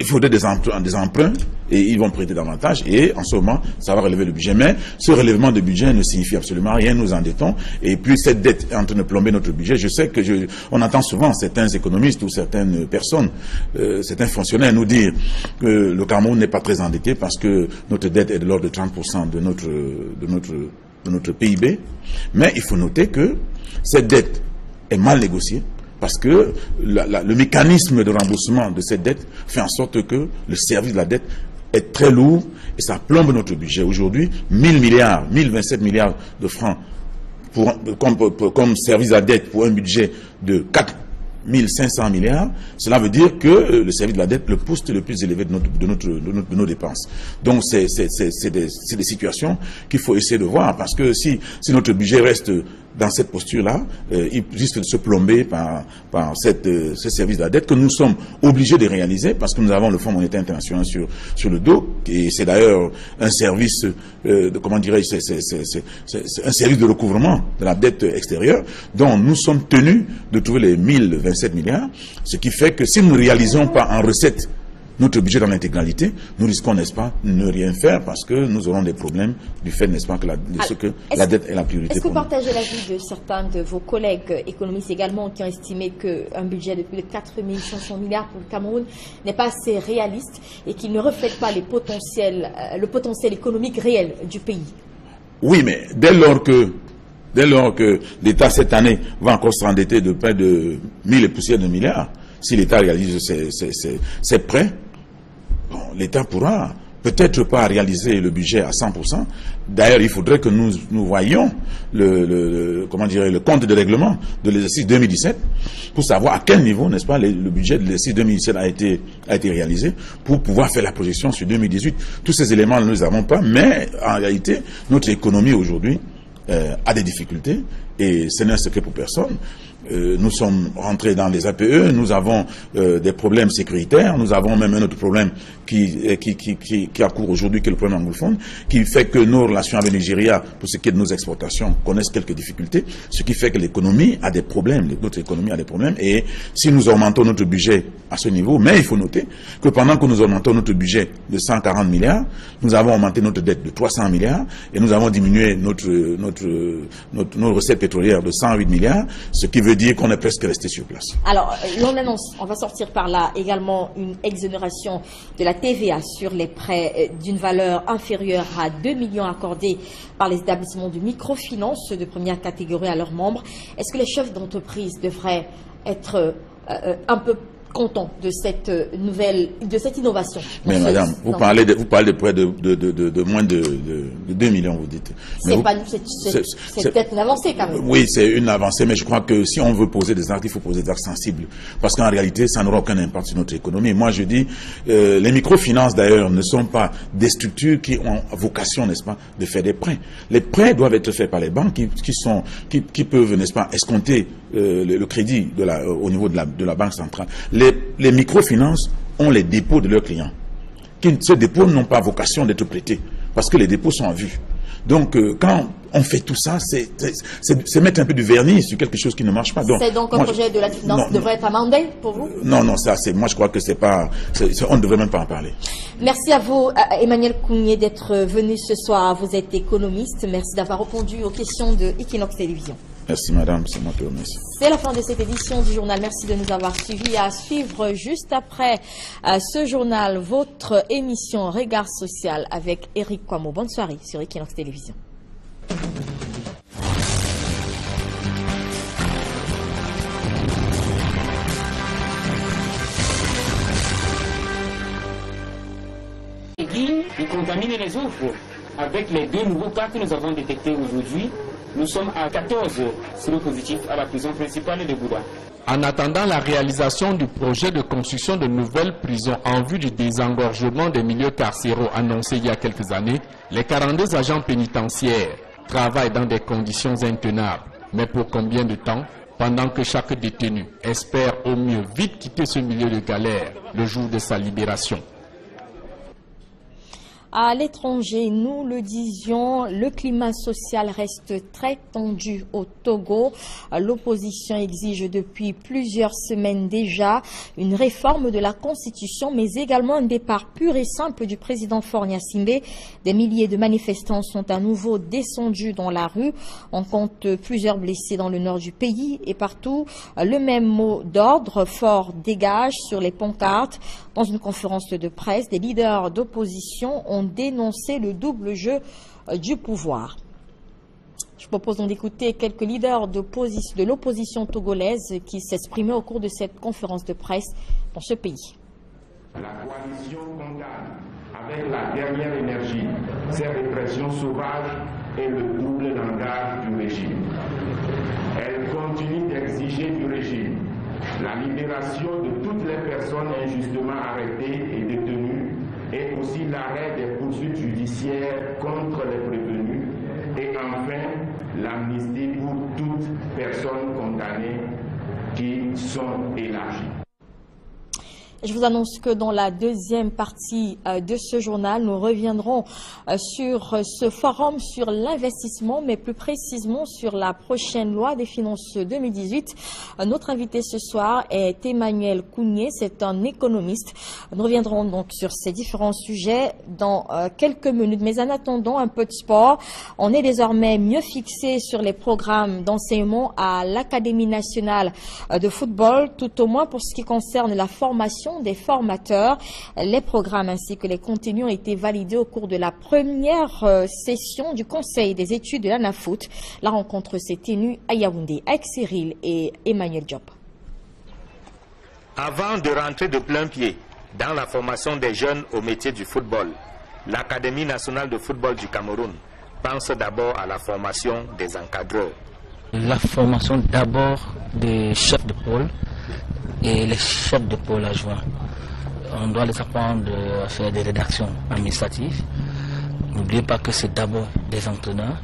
il faudrait des emprunts et ils vont prêter davantage et en ce moment, ça va relever le budget. Mais ce relèvement de budget ne signifie absolument rien, nous endettons et puis cette dette est en train de plomber notre budget. Je sais que on entend souvent certains économistes ou certaines personnes, certains fonctionnaires nous dire que le Cameroun n'est pas très endetté parce que notre dette est de l'ordre de 30% de notre PIB. Mais il faut noter que cette dette est mal négociée. Parce que le mécanisme de remboursement de cette dette fait en sorte que le service de la dette est très lourd et ça plombe notre budget. Aujourd'hui, 1027 milliards de francs comme service de la dette pour un budget de 4500 milliards, cela veut dire que le service de la dette le poste le plus élevé de nos dépenses. Donc c'est des situations qu'il faut essayer de voir parce que si notre budget reste dans cette posture-là, il risque de se plomber par ce service de la dette que nous sommes obligés de réaliser parce que nous avons le Fonds monétaire international sur le dos et c'est d'ailleurs un service, comment dirais-je, c'est un service de recouvrement de la dette extérieure dont nous sommes tenus de trouver les 1027 milliards, ce qui fait que si nous ne réalisons pas en recette notre budget dans l'intégralité, nous risquons, n'est-ce pas, de ne rien faire parce que nous aurons des problèmes du fait, n'est-ce pas, que la dette est la priorité. Est-ce que vous partagez l'avis de certains de vos collègues économistes également qui ont estimé qu'un budget de plus de 4500 milliards pour le Cameroun n'est pas assez réaliste et qu'il ne reflète pas le potentiel économique réel du pays? Oui, mais dès lors que l'État cette année va encore s'endetter de près de 1000 et poussières de milliards, si l'État réalise ses prêts, l'État pourra peut-être pas réaliser le budget à 100%. D'ailleurs, il faudrait que nous voyions le compte de règlement de l'exercice 2017 pour savoir à quel niveau, n'est-ce pas, le budget de l'exercice 2017 a été réalisé pour pouvoir faire la projection sur 2018. Tous ces éléments, nous ne les avons pas, mais en réalité, notre économie aujourd'hui a des difficultés et ce n'est un secret pour personne. Nous sommes rentrés dans les APE, nous avons des problèmes sécuritaires, nous avons même un autre problème qui accourt aujourd'hui, qui est le problème anglophone, qui fait que nos relations avec le Nigeria, pour ce qui est de nos exportations, connaissent quelques difficultés, ce qui fait que l'économie a des problèmes, notre économie a des problèmes, et si nous augmentons notre budget à ce niveau, mais il faut noter que pendant que nous augmentons notre budget de 140 milliards, nous avons augmenté notre dette de 300 milliards, et nous avons diminué nos recettes pétrolières de 108 milliards, ce qui veut dire qu'on est presque resté sur place. Alors, l'on annonce, on va sortir par là également une exonération de la TVA sur les prêts d'une valeur inférieure à 2 millions accordés par les établissements de microfinance de première catégorie à leurs membres. Est-ce que les chefs d'entreprise devraient être un peu contents de cette innovation? Mais madame, vous parlez de près de moins de 2 millions, vous dites. C'est peut-être une avancée quand même. Oui, c'est une avancée, mais je crois que si on veut poser des actes, il faut poser des actes sensibles. Parce qu'en réalité, ça n'aura aucun impact sur notre économie. Moi, je dis, les microfinances d'ailleurs ne sont pas des structures qui ont vocation, n'est-ce pas, de faire des prêts. Les prêts doivent être faits par les banques qui peuvent, n'est-ce pas, escompter le crédit au niveau de la banque centrale. Les microfinances ont les dépôts de leurs clients. Ces dépôts n'ont pas vocation d'être prêtés parce que les dépôts sont en vue. Donc, quand on fait tout ça, c'est mettre un peu du vernis sur quelque chose qui ne marche pas. C'est donc un projet de la finance devrait être amendé pour vous? Non, moi je crois que on ne devrait même pas en parler. Merci à vous, Emmanuel Kounié, d'être venu ce soir. Vous êtes économiste. Merci d'avoir répondu aux questions de Equinox Télévision. Merci madame, c'est moi qui vous remercie. C'est la fin de cette édition du journal. Merci de nous avoir suivis. À suivre juste après ce journal, votre émission Regard Social avec Eric Kwamo. Bonne soirée sur Equinox Télévision. Qui contamine les autres. Avec les 2 nouveaux cas que nous avons détectés aujourd'hui, nous sommes à 14 séropositifs à la prison principale de Bouda. En attendant la réalisation du projet de construction de nouvelles prisons en vue du désengorgement des milieux carcéraux annoncé il y a quelques années, les 42 agents pénitentiaires travaillent dans des conditions intenables. Mais pour combien de temps? Pendant que chaque détenu espère au mieux vite quitter ce milieu de galère le jour de sa libération. À l'étranger, nous le disions, le climat social reste très tendu au Togo. L'opposition exige depuis plusieurs semaines déjà une réforme de la Constitution, mais également un départ pur et simple du président Faure Gnassingbé. Des milliers de manifestants sont à nouveau descendus dans la rue. On compte plusieurs blessés dans le nord du pays et partout. Le même mot d'ordre, Faure dégage, sur les pancartes. Dans une conférence de presse, des leaders d'opposition ont dénoncé le double jeu du pouvoir. Je propose donc d'écouter quelques leaders de l'opposition togolaise qui s'exprimaient au cours de cette conférence de presse dans ce pays. La coalition condamne avec la dernière énergie ces répressions sauvages et le double langage du régime. Elle continue d'exiger du régime la libération de toutes les personnes injustement arrêtées et détenues et aussi l'arrêt des poursuites judiciaires contre les prévenus et enfin l'amnistie pour toutes personnes condamnées qui sont élargies. Je vous annonce que dans la deuxième partie de ce journal, nous reviendrons sur ce forum sur l'investissement, mais plus précisément sur la prochaine loi des finances 2018. Notre invité ce soir est Emmanuel Kounié, c'est un économiste. Nous reviendrons donc sur ces différents sujets dans quelques minutes. Mais en attendant, un peu de sport. On est désormais mieux fixé sur les programmes d'enseignement à l'Académie nationale de football, tout au moins pour ce qui concerne la formation des formateurs. Les programmes ainsi que les contenus ont été validés au cours de la première session du Conseil des études de l'ANAFOOT. La rencontre s'est tenue à Yaoundé avec Cyril et Emmanuel Diop. Avant de rentrer de plein pied dans la formation des jeunes au métier du football, l'Académie nationale de football du Cameroun pense d'abord à la formation des encadreurs. La formation d'abord des chefs de pôle et les chefs de pôle adjoints. On doit les apprendre à faire des rédactions administratives. N'oubliez pas que c'est d'abord des entraîneurs.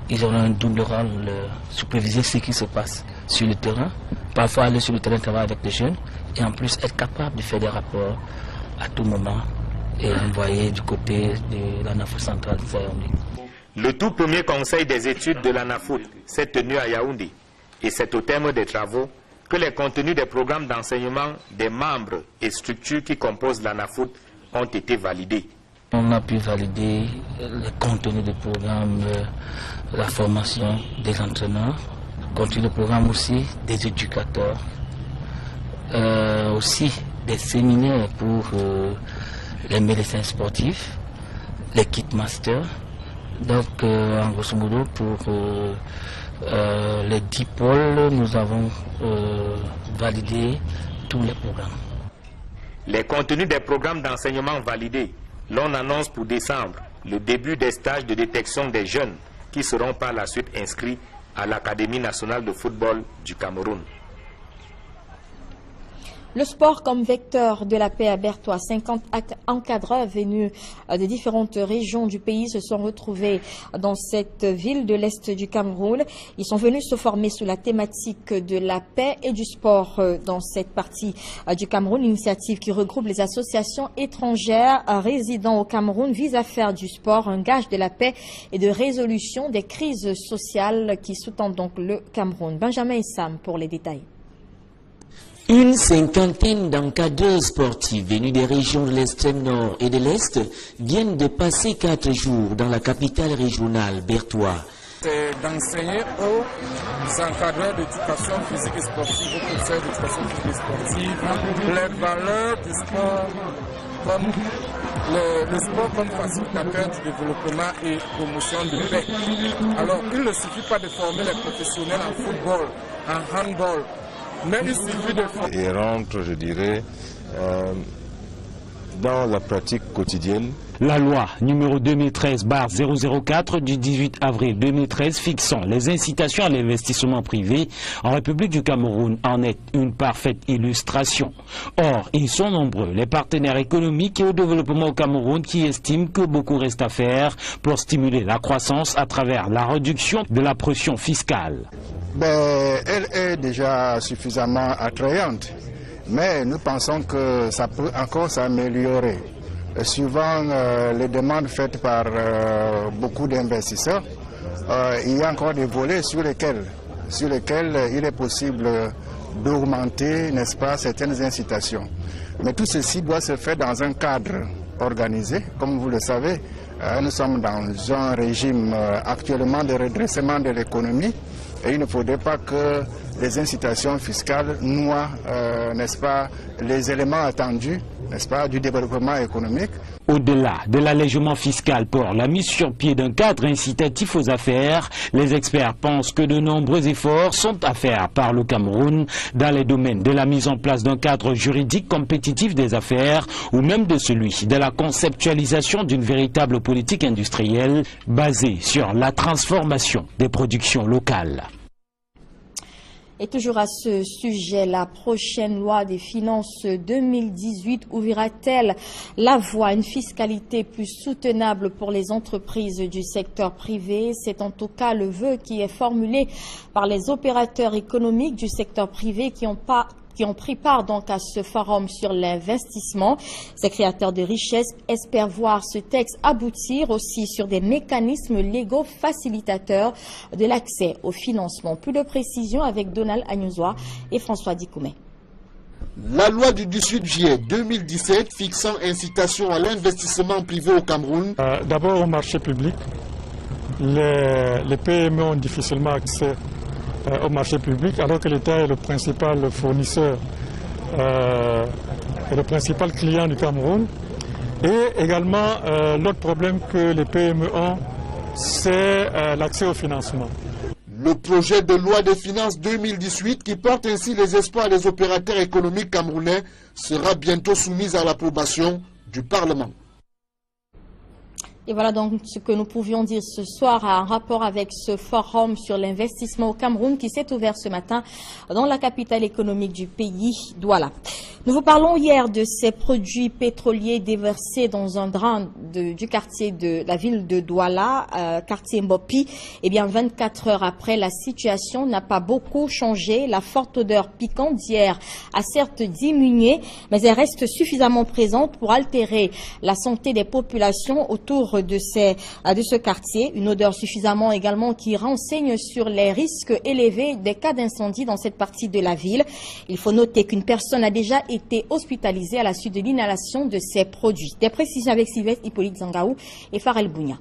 Ils auront un double rôle, superviser ce qui se passe sur le terrain, parfois aller sur le terrain travailler avec les jeunes et en plus être capable de faire des rapports à tout moment et envoyer du côté de l'ANAFOOT centrale de Yaoundé. Le tout premier conseil des études de l'ANAFOOT s'est tenu à Yaoundé et c'est au terme des travaux que les contenus des programmes d'enseignement des membres et structures qui composent l'ANAFOOT ont été validés. On a pu valider le contenu des programmes, la formation des entraîneurs, le contenu des programmes aussi des éducateurs, aussi des séminaires pour les médecins sportifs, les kitmasters. Donc, en grosso modo, pour les 10 pôles, nous avons validé tous les programmes. Les contenus des programmes d'enseignement validés, l'on annonce pour décembre le début des stages de détection des jeunes qui seront par la suite inscrits à l'Académie nationale de football du Cameroun. Le sport comme vecteur de la paix à Bertoua. 50 encadreurs venus de différentes régions du pays se sont retrouvés dans cette ville de l'Est du Cameroun. Ils sont venus se former sous la thématique de la paix et du sport dans cette partie du Cameroun. L'initiative qui regroupe les associations étrangères résidant au Cameroun vise à faire du sport un gage de la paix et de résolution des crises sociales qui sous-tendent donc le Cameroun. Benjamin Issam pour les détails. Une cinquantaine d'encadreurs sportifs venus des régions de l'extrême nord et de l'est viennent de passer 4 jours dans la capitale régionale, Bertoua. C'est d'enseigner aux encadreurs d'éducation physique et sportive, aux conseils d'éducation physique et sportive, les valeurs du sport, comme le sport comme facilitateur du développement et promotion de paix. Alors, il ne suffit pas de former les professionnels en football, en handball, mais il suffit de former. Et rentre, je dirais, dans la pratique quotidienne. La loi numéro 2013/004 du 18 avril 2013 fixant les incitations à l'investissement privé en République du Cameroun en est une parfaite illustration. Or, ils sont nombreux, les partenaires économiques et au développement au Cameroun qui estiment que beaucoup reste à faire pour stimuler la croissance à travers la réduction de la pression fiscale. Elle est déjà suffisamment attrayante, mais nous pensons que ça peut encore s'améliorer. suivant les demandes faites par beaucoup d'investisseurs, il y a encore des volets sur lesquels il est possible d'augmenter, n'est-ce pas, certaines incitations. Mais tout ceci doit se faire dans un cadre organisé. Comme vous le savez, nous sommes dans un régime actuellement de redressement de l'économie et il ne faudrait pas que les incitations fiscales noient, n'est-ce pas, les éléments attendus, n'est-ce pas, du développement économique. Au-delà de l'allègement fiscal pour la mise sur pied d'un cadre incitatif aux affaires, les experts pensent que de nombreux efforts sont à faire par le Cameroun dans les domaines de la mise en place d'un cadre juridique compétitif des affaires ou même de celui de la conceptualisation d'une véritable politique industrielle basée sur la transformation des productions locales. Et toujours à ce sujet, la prochaine loi des finances 2018 ouvrira-t-elle la voie à une fiscalité plus soutenable pour les entreprises du secteur privé? C'est en tout cas le vœu qui est formulé par les opérateurs économiques du secteur privé qui ont pris part donc à ce forum sur l'investissement. Ces créateurs de richesse espèrent voir ce texte aboutir aussi sur des mécanismes légaux facilitateurs de l'accès au financement. Plus de précisions avec Donald Agnozoa et François Dikoumé. La loi du 18 juillet 2017 fixant incitation à l'investissement privé au Cameroun. D'abord au marché public, les PME ont difficilement accès au marché public, alors que l'État est le principal fournisseur et le principal client du Cameroun. Et également, l'autre problème que les PME ont, c'est l'accès au financement. Le projet de loi des finances 2018, qui porte ainsi les espoirs des opérateurs économiques camerounais, sera bientôt soumis à l'approbation du Parlement. Et voilà donc ce que nous pouvions dire ce soir en rapport avec ce forum sur l'investissement au Cameroun qui s'est ouvert ce matin dans la capitale économique du pays, Douala. Nous vous parlons hier de ces produits pétroliers déversés dans un drain du quartier de la ville de Douala, quartier Mbopi. Eh bien, 24 heures après, la situation n'a pas beaucoup changé. La forte odeur piquante d'hier a certes diminué, mais elle reste suffisamment présente pour altérer la santé des populations autour de ce quartier. Une odeur suffisamment également qui renseigne sur les risques élevés des cas d'incendie dans cette partie de la ville. Il faut noter qu'une personne a déjà été hospitalisée à la suite de l'inhalation de ces produits. Des précisions avec Sylvestre Hippolyte Zangaou et Farel Bounia.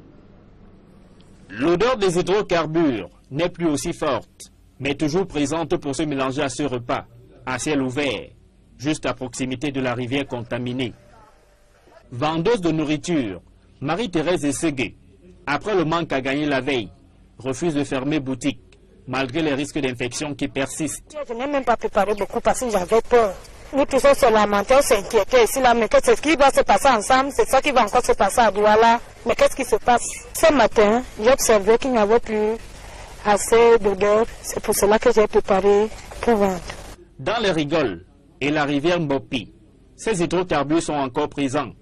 L'odeur des hydrocarbures n'est plus aussi forte, mais toujours présente pour se mélanger à ce repas, à ciel ouvert, juste à proximité de la rivière contaminée. Vendeuse de nourriture, Marie-Thérèse Ességué, après le manque à gagner la veille, refuse de fermer boutique, malgré les risques d'infection qui persistent. Je n'ai même pas préparé beaucoup parce que j'avais peur. Nous tous on se lamentait, on s'inquiétait ici, là, mais qu'est-ce qui va se passer ensemble? C'est ça qui va encore se passer à Douala. Mais qu'est-ce qui se passe? Ce matin, j'ai observé qu'il n'y avait plus assez d'odeur. C'est pour cela que j'ai préparé pour vendre. Dans les rigoles et la rivière Mbopi, ces hydrocarbures sont encore présents,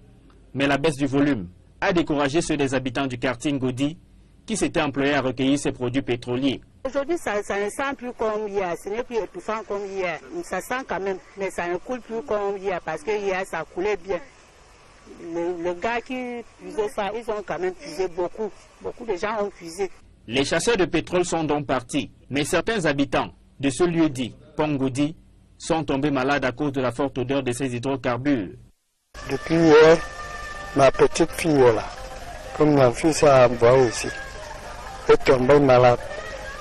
mais la baisse du volume a découragé ceux des habitants du quartier Ngodi qui s'étaient employés à recueillir ces produits pétroliers. Aujourd'hui, ça ne sent plus comme hier, ce n'est plus étouffant comme hier. Ça sent quand même, mais ça ne coule plus comme hier parce que hier, ça coulait bien. Les gars qui puisaient ça, ils ont quand même puisé beaucoup. Beaucoup de gens ont puisé. Les chasseurs de pétrole sont donc partis, mais certains habitants de ce lieu dit, Pongodi, sont tombés malades à cause de la forte odeur de ces hydrocarbures. Depuis hier, ma petite fille est là, comme ma fille s'est envoyée ici, est tombée malade.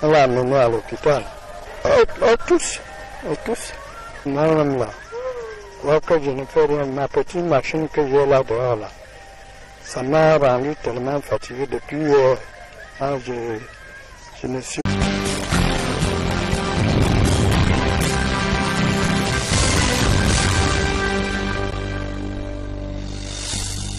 On l'a amenée à l'hôpital. Tous. Moi-même là, moi que je ne fais rien, ma petite machine que j'ai là dehors là, ça m'a rendu tellement fatigué depuis hier. Je ne suis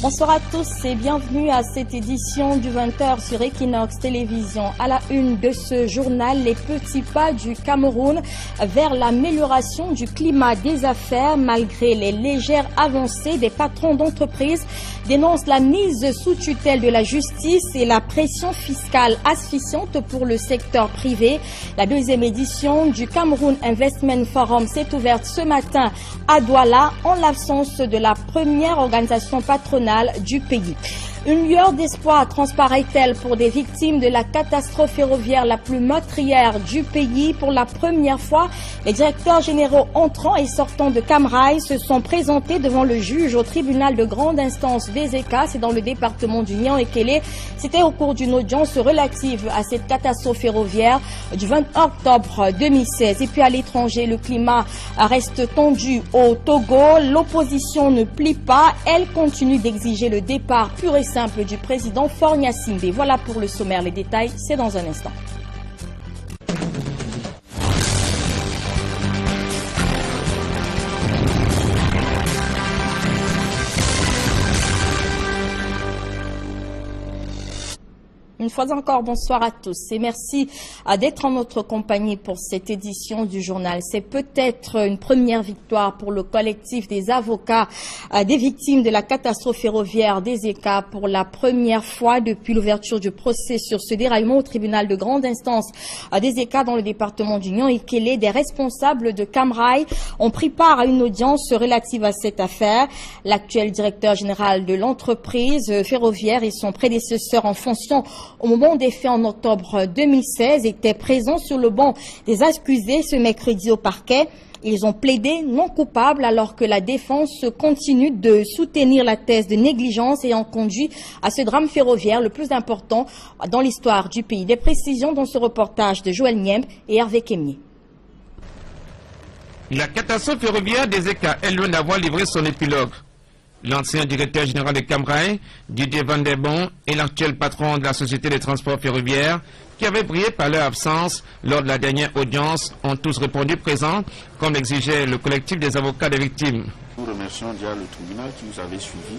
Bonsoir à tous et bienvenue à cette édition du 20h sur Equinox Télévision. À la une de ce journal, les petits pas du Cameroun vers l'amélioration du climat des affaires malgré les légères avancées des patrons d'entreprise dénoncent la mise sous tutelle de la justice et la pression fiscale asphyxiante pour le secteur privé. La deuxième édition du Cameroun Investment Forum s'est ouverte ce matin à Douala en l'absence de la première organisation patronale régionale du pays. Une lueur d'espoir transparaît-elle pour des victimes de la catastrophe ferroviaire la plus meurtrière du pays? Pour la première fois, les directeurs généraux entrant et sortant de Camrail se sont présentés devant le juge au tribunal de grande instance des ECA, c'est dans le département du Nian-Ekele. C'était au cours d'une audience relative à cette catastrophe ferroviaire du 20 octobre 2016. Et puis à l'étranger, le climat reste tendu au Togo. L'opposition ne plie pas, elle continue d'exiger le départ pur et simple du président Faure Gnassingbé. Voilà pour le sommaire, les détails, c'est dans un instant. Une fois encore, bonsoir à tous et merci d'être en notre compagnie pour cette édition du journal. C'est peut-être une première victoire pour le collectif des avocats des victimes de la catastrophe ferroviaire des ECA. Pour la première fois depuis l'ouverture du procès sur ce déraillement au tribunal de grande instance des ECA dans le département du Nian-Ekele, des responsables de Camrail ont pris part à une audience relative à cette affaire. L'actuel directeur général de l'entreprise ferroviaire et son prédécesseur en fonction au moment des faits en octobre 2016, étaient présents sur le banc des accusés ce mercredi au parquet. Ils ont plaidé non coupables alors que la défense continue de soutenir la thèse de négligence ayant conduit à ce drame ferroviaire le plus important dans l'histoire du pays. Des précisions dans ce reportage de Joël Niembe et Hervé Kemier. La catastrophe ferroviaire des ECA est loin d'avoir livré son épilogue. L'ancien directeur général de Camrail, Didier Van der Bon, et l'actuel patron de la société de transport ferroviaire, qui avaient brillé par leur absence lors de la dernière audience, ont tous répondu présents, comme l'exigeait le collectif des avocats des victimes. Nous remercions déjà le tribunal qui nous avait suivis.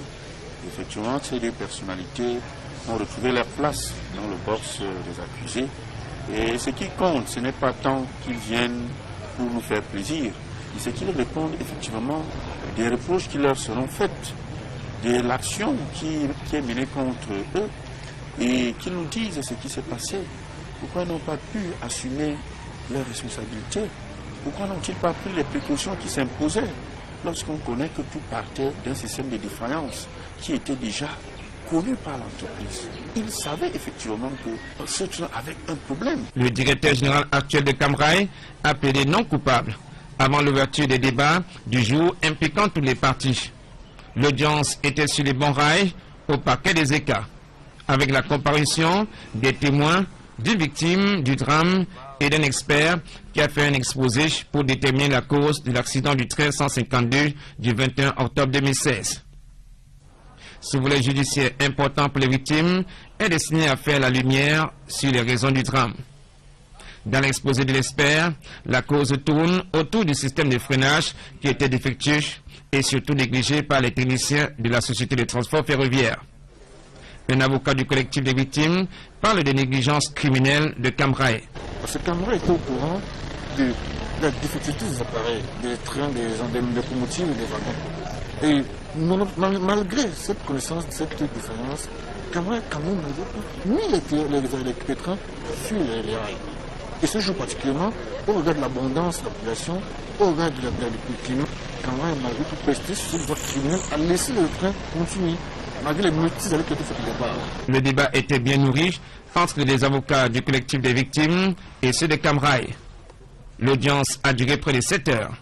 Effectivement, ces deux personnalités ont retrouvé leur place dans le box des accusés. Et ce qui compte, ce n'est pas tant qu'ils viennent pour nous faire plaisir, c'est qu'ils répondent effectivement des reproches qui leur seront faites, de l'action qui est menée contre eux, et qu'ils nous disent ce qui s'est passé. Pourquoi ils n'ont pas pu assumer leurs responsabilités? Pourquoi n'ont-ils pas pris les précautions qui s'imposaient lorsqu'on connaît que tout partait d'un système de défaillance qui était déjà connu par l'entreprise? Ils savaient effectivement que ceux avaient un problème. Le directeur général actuel de Camrail a plaidé non coupable avant l'ouverture des débats du jour impliquant toutes les parties. L'audience était sur les bons rails au parquet des ECA, avec la comparution des témoins, d'une victime du drame et d'un expert qui a fait un exposé pour déterminer la cause de l'accident du train 152 du 21 octobre 2016. Ce volet judiciaire important pour les victimes est destiné à faire la lumière sur les raisons du drame. Dans l'exposé de l'expert, la cause tourne autour du système de freinage qui était défectueux et surtout négligé par les techniciens de la société de transport ferroviaire. Un avocat du collectif des victimes parle de négligence criminelle de Camrail. Parce que Camrail était au courant de la défectivité des appareils, des trains, des locomotives et des wagons. Et malgré cette connaissance de cette différence, Camrail quand même mis les trains sur les rails. Et ce jour particulièrement, au regard de l'abondance de la population, au regard du climat, Camrail, malgré tout prestige sur le voie criminel, a laissé le train continuer, malgré les multiples années qui ont été faites départ. Le débat était bien nourri entre les avocats du collectif des victimes et ceux de Camrail. L'audience a duré près de 7 heures.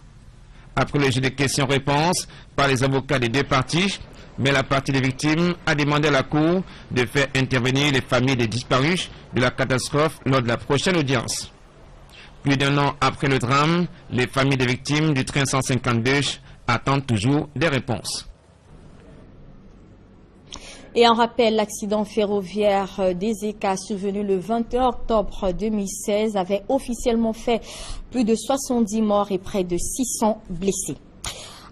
Après le jeu de questions-réponses par les avocats des deux parties, mais la partie des victimes a demandé à la Cour de faire intervenir les familles des disparus de la catastrophe lors de la prochaine audience. Plus d'un an après le drame, les familles des victimes du train 152 attendent toujours des réponses. Et en rappel, l'accident ferroviaire des ECA survenu le 21 octobre 2016 avait officiellement fait plus de 70 morts et près de 600 blessés.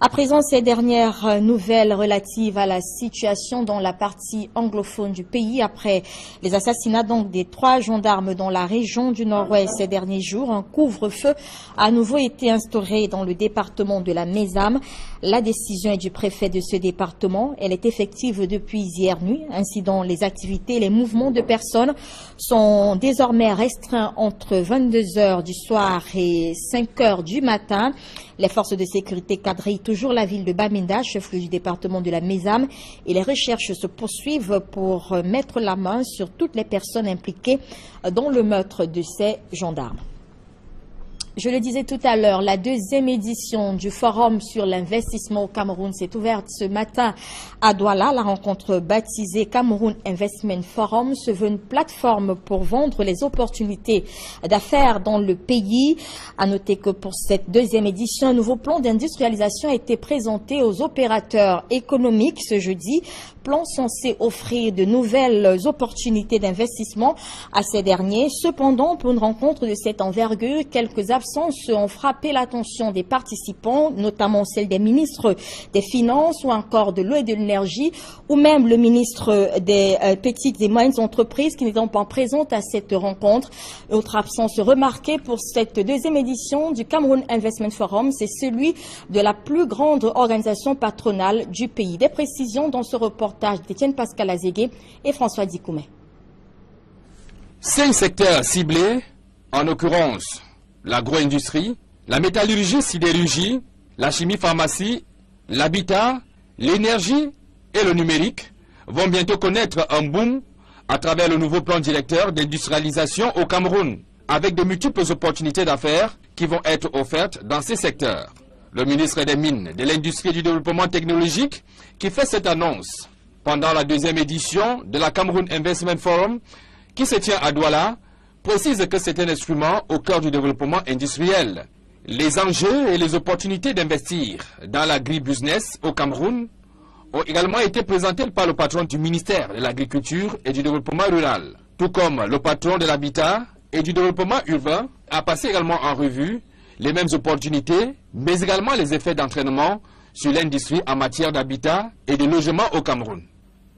À présent, ces dernières nouvelles relatives à la situation dans la partie anglophone du pays après les assassinats donc des 3 gendarmes dans la région du Nord-Ouest ces derniers jours. Un couvre-feu a à nouveau été instauré dans le département de la Mézame. La décision est du préfet de ce département. Elle est effective depuis hier nuit. Ainsi, dans les activités, les mouvements de personnes sont désormais restreints entre 22 h du soir et 5 h du matin. Les forces de sécurité quadrillent toujours la ville de Bamenda, chef-lieu du département de la Mézame, et les recherches se poursuivent pour mettre la main sur toutes les personnes impliquées dans le meurtre de ces gendarmes. Je le disais tout à l'heure, la deuxième édition du Forum sur l'investissement au Cameroun s'est ouverte ce matin à Douala. La rencontre baptisée Cameroun Investment Forum se veut une plateforme pour vendre les opportunités d'affaires dans le pays. À noter que pour cette deuxième édition, un nouveau plan d'industrialisation a été présenté aux opérateurs économiques ce jeudi. Plan censé offrir de nouvelles opportunités d'investissement à ces derniers. Cependant, pour une rencontre de cette envergure, quelques absences ont frappé l'attention des participants, notamment celle des ministres des Finances ou encore de l'eau et de l'énergie, ou même le ministre des petites et moyennes entreprises qui n'étant pas présentes à cette rencontre. Autre absence remarquée pour cette deuxième édition du Cameroun Investment Forum, c'est celui de la plus grande organisation patronale du pays. Des précisions dans ce reportage d'Étienne Pascal Azégué et François Dikoumé. 5 secteurs ciblés, en l'occurrence l'agro-industrie, la métallurgie-sidérurgie, la chimie-pharmacie, l'habitat, l'énergie et le numérique, vont bientôt connaître un boom à travers le nouveau plan directeur d'industrialisation au Cameroun, avec de multiples opportunités d'affaires qui vont être offertes dans ces secteurs. Le ministre des Mines, de l'Industrie et du Développement technologique qui fait cette annonce pendant la deuxième édition de la Cameroun Investment Forum qui se tient à Douala, précise que c'est un instrument au cœur du développement industriel. Les enjeux et les opportunités d'investir dans l'agri-business au Cameroun ont également été présentés par le patron du ministère de l'Agriculture et du Développement rural, tout comme le patron de l'Habitat et du Développement urbain a passé également en revue les mêmes opportunités, mais également les effets d'entraînement sur l'industrie en matière d'habitat et de logement au Cameroun.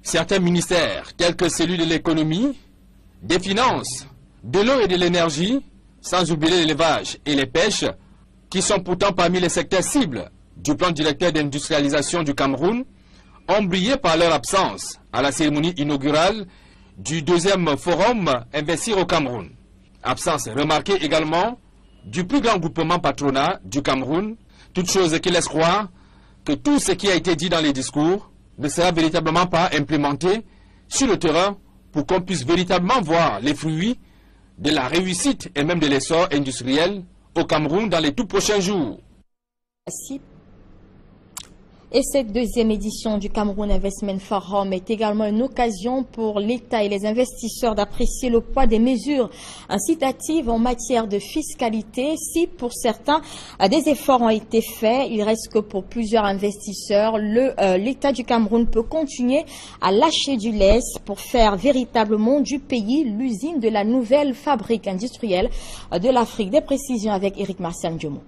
Certains ministères, tels que celui de l'économie, des finances, de l'eau et de l'énergie, sans oublier l'élevage et les pêches, qui sont pourtant parmi les secteurs cibles du plan directeur d'industrialisation du Cameroun, ont brillé par leur absence à la cérémonie inaugurale du deuxième forum Investir au Cameroun. Absence remarquée également du plus grand groupement patronat du Cameroun, toute chose qui laisse croire que tout ce qui a été dit dans les discours ne sera véritablement pas implémenté sur le terrain pour qu'on puisse véritablement voir les fruits de la réussite et même de l'essor industriel au Cameroun dans les tout prochains jours. Merci. Et cette deuxième édition du Cameroun Investment Forum est également une occasion pour l'État et les investisseurs d'apprécier le poids des mesures incitatives en matière de fiscalité. Si pour certains, des efforts ont été faits, il reste que pour plusieurs investisseurs, l'État du Cameroun peut continuer à lâcher du lest pour faire véritablement du pays l'usine de la nouvelle fabrique industrielle de l'Afrique. Des précisions avec Éric Martial Diomon.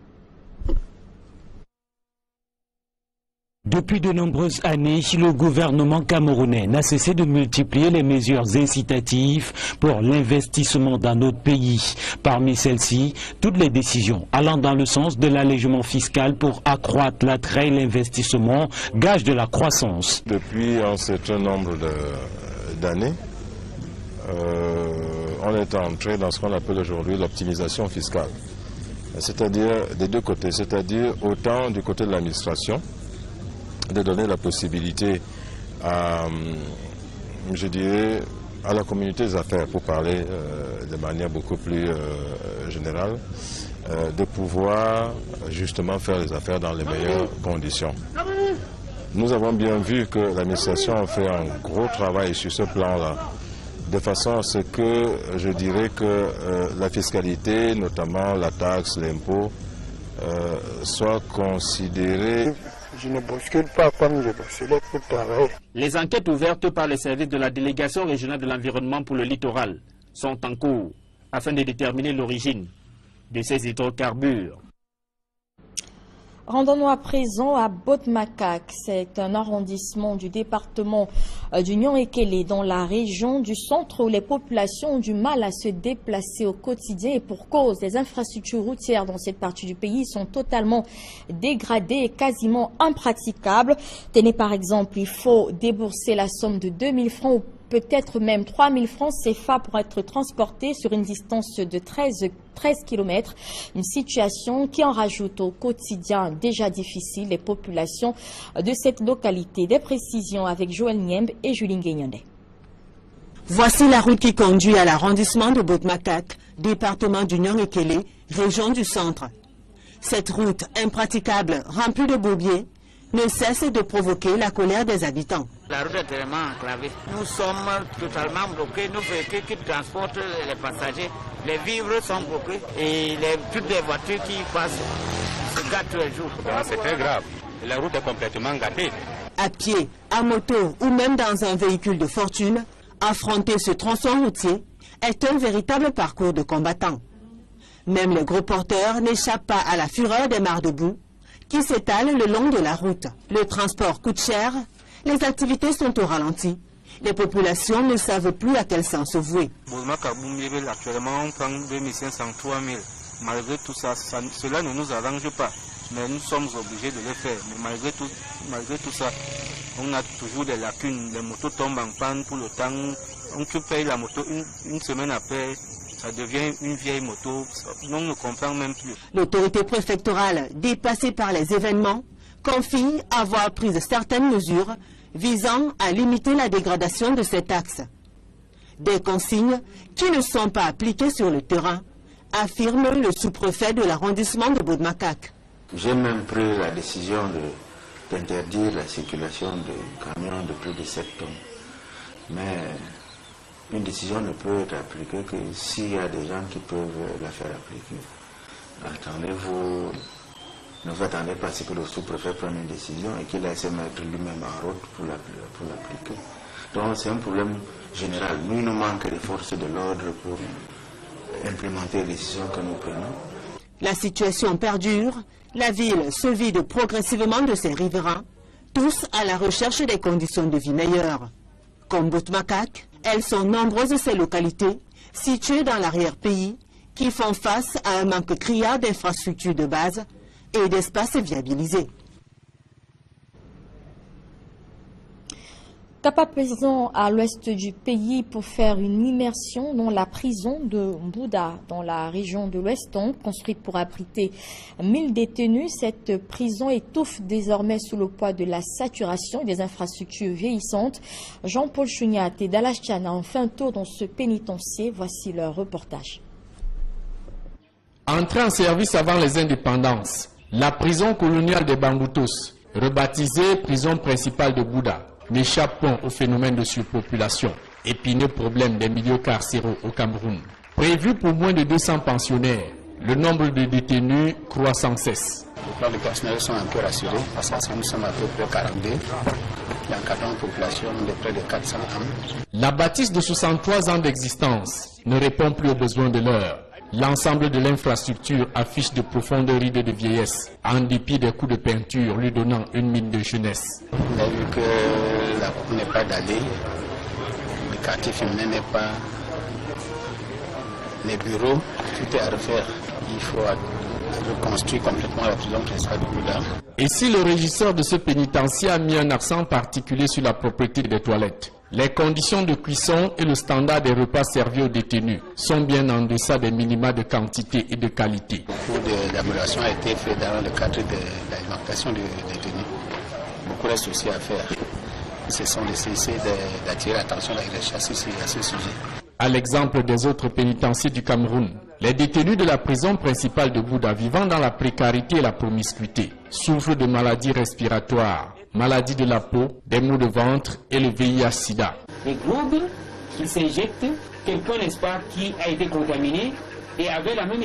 Depuis de nombreuses années, le gouvernement camerounais n'a cessé de multiplier les mesures incitatives pour l'investissement dans notre pays. Parmi celles-ci, toutes les décisions allant dans le sens de l'allègement fiscal pour accroître l'attrait et l'investissement, gage de la croissance. Depuis un certain nombre d'années, on est entré dans ce qu'on appelle aujourd'hui l'optimisation fiscale. C'est-à-dire des deux côtés, c'est-à-dire autant du côté de l'administration, de donner la possibilité à, je dirais, à la communauté des affaires, pour parler de manière beaucoup plus générale, de pouvoir justement faire les affaires dans les meilleures conditions. Nous avons bien vu que l'administration a fait un gros travail sur ce plan-là, de façon à ce que je dirais que la fiscalité, notamment la taxe, l'impôt, soit considérée. Je ne bouscule pas comme je bousculais pour travailler. Les enquêtes ouvertes par les services de la délégation régionale de l'environnement pour le littoral sont en cours afin de déterminer l'origine de ces hydrocarbures. Rendons-nous à présent à Botmakak. C'est un arrondissement du département du Nyon-Ekele dans la région du centre où les populations ont du mal à se déplacer au quotidien et pour cause, les infrastructures routières dans cette partie du pays sont totalement dégradées et quasiment impraticables. Tenez par exemple, il faut débourser la somme de 2000 francs peut-être même 3 000 francs CFA pour être transportés sur une distance de 13 km. Une situation qui en rajoute au quotidien déjà difficile les populations de cette localité. Des précisions avec Joël Niembe et Julie Guignondet. Voici la route qui conduit à l'arrondissement de Bot-Makak, département du Nord-Ekele, région du centre. Cette route impraticable, remplie de bourbiers, ne cesse de provoquer la colère des habitants. La route est vraiment enclavée. Nous sommes totalement bloqués. Nos véhicules qui transportent les passagers, les vivres sont bloqués et toutes les voitures qui passent se gâtent tous les jours. C'est très grave. La route est complètement gâtée. À pied, à moto ou même dans un véhicule de fortune, affronter ce tronçon routier est un véritable parcours de combattants. Même les gros porteurs n'échappent pas à la fureur des mares de boue qui s'étalent le long de la route. Le transport coûte cher, les activités sont au ralenti. Les populations ne savent plus à quel sens se vouer. Actuellement, on prend 2500, 3000. Malgré tout ça, cela ne nous arrange pas. Mais nous sommes obligés de le faire. Mais malgré tout ça, on a toujours des lacunes. Les motos tombent en panne pour le temps. On te paye la moto une semaine après. Ça devient une vieille moto, on ne comprend même plus. L'autorité préfectorale, dépassée par les événements, confie avoir pris certaines mesures visant à limiter la dégradation de cet axe. Des consignes qui ne sont pas appliquées sur le terrain, affirme le sous-préfet de l'arrondissement de Bot-Makak. J'ai même pris la décision d'interdire la circulation de camions de plus de 7 tonnes. Mais une décision ne peut être appliquée que s'il y a des gens qui peuvent la faire appliquer. Attendez-vous, ne vous attendez pas à ce que le sous-préfet prenne une décision et qu'il laisse mettre lui-même en route pour l'appliquer. Donc c'est un problème général. Nous, il nous manque des forces de l'ordre pour implémenter les décisions que nous prenons. La situation perdure, la ville se vide progressivement de ses riverains, tous à la recherche des conditions de vie meilleures. Comme Bot-Makak, elles sont nombreuses ces localités, situées dans l'arrière-pays, qui font face à un manque criard d'infrastructures de base et d'espaces viabilisés. Cap à présent à l'ouest du pays pour faire une immersion dans la prison de Bouda, dans la région de l'Oueston, construite pour abriter 1000 détenus. Cette prison étouffe désormais sous le poids de la saturation des infrastructures vieillissantes. Jean-Paul Chouniat et Dalash Chana ont fait un tour dans ce pénitencier. Voici leur reportage. Entrée en service avant les indépendances, la prison coloniale des Bangoutos, rebaptisée prison principale de Bouda, n'échappe pas au phénomène de surpopulation, épineux problème des milieux carcéraux au Cameroun. Prévu pour moins de 200 pensionnaires, le nombre de détenus croît sans cesse. Les plans de personnel sont un peu rassurés parce que nous sommes à peu près 42. Il y a un cadre de population de près de 400 âmes. La bâtisse de 63 ans d'existence ne répond plus aux besoins de l'heure. L'ensemble de l'infrastructure affiche de profondes rides de vieillesse, en dépit des coups de peinture lui donnant une mine de jeunesse. On a vu que la cour n'est pas dallée, le quartier féminin n'est pas, les bureaux, tout est à refaire. Il faut reconstruire complètement la prison principale de Bouda. Et si le régisseur de ce pénitencier a mis un accent particulier sur la propreté des toilettes, les conditions de cuisson et le standard des repas servis aux détenus sont bien en deçà des minima de quantité et de qualité. Beaucoup d'améliorations a été fait dans le cadre de l'alimentation des détenus. Beaucoup reste aussi à faire. Ce sont d'essayer d'attirer l'attention de la recherche à ce sujet. À l'exemple des autres pénitenciers du Cameroun, les détenus de la prison principale de Bouda vivant dans la précarité et la promiscuité souffrent de maladies respiratoires, maladies de la peau, des maux de ventre et le VIH-Sida. Les globules qui s'injectent, quelqu'un, n'est-ce pas, qui a été contaminé et avait la même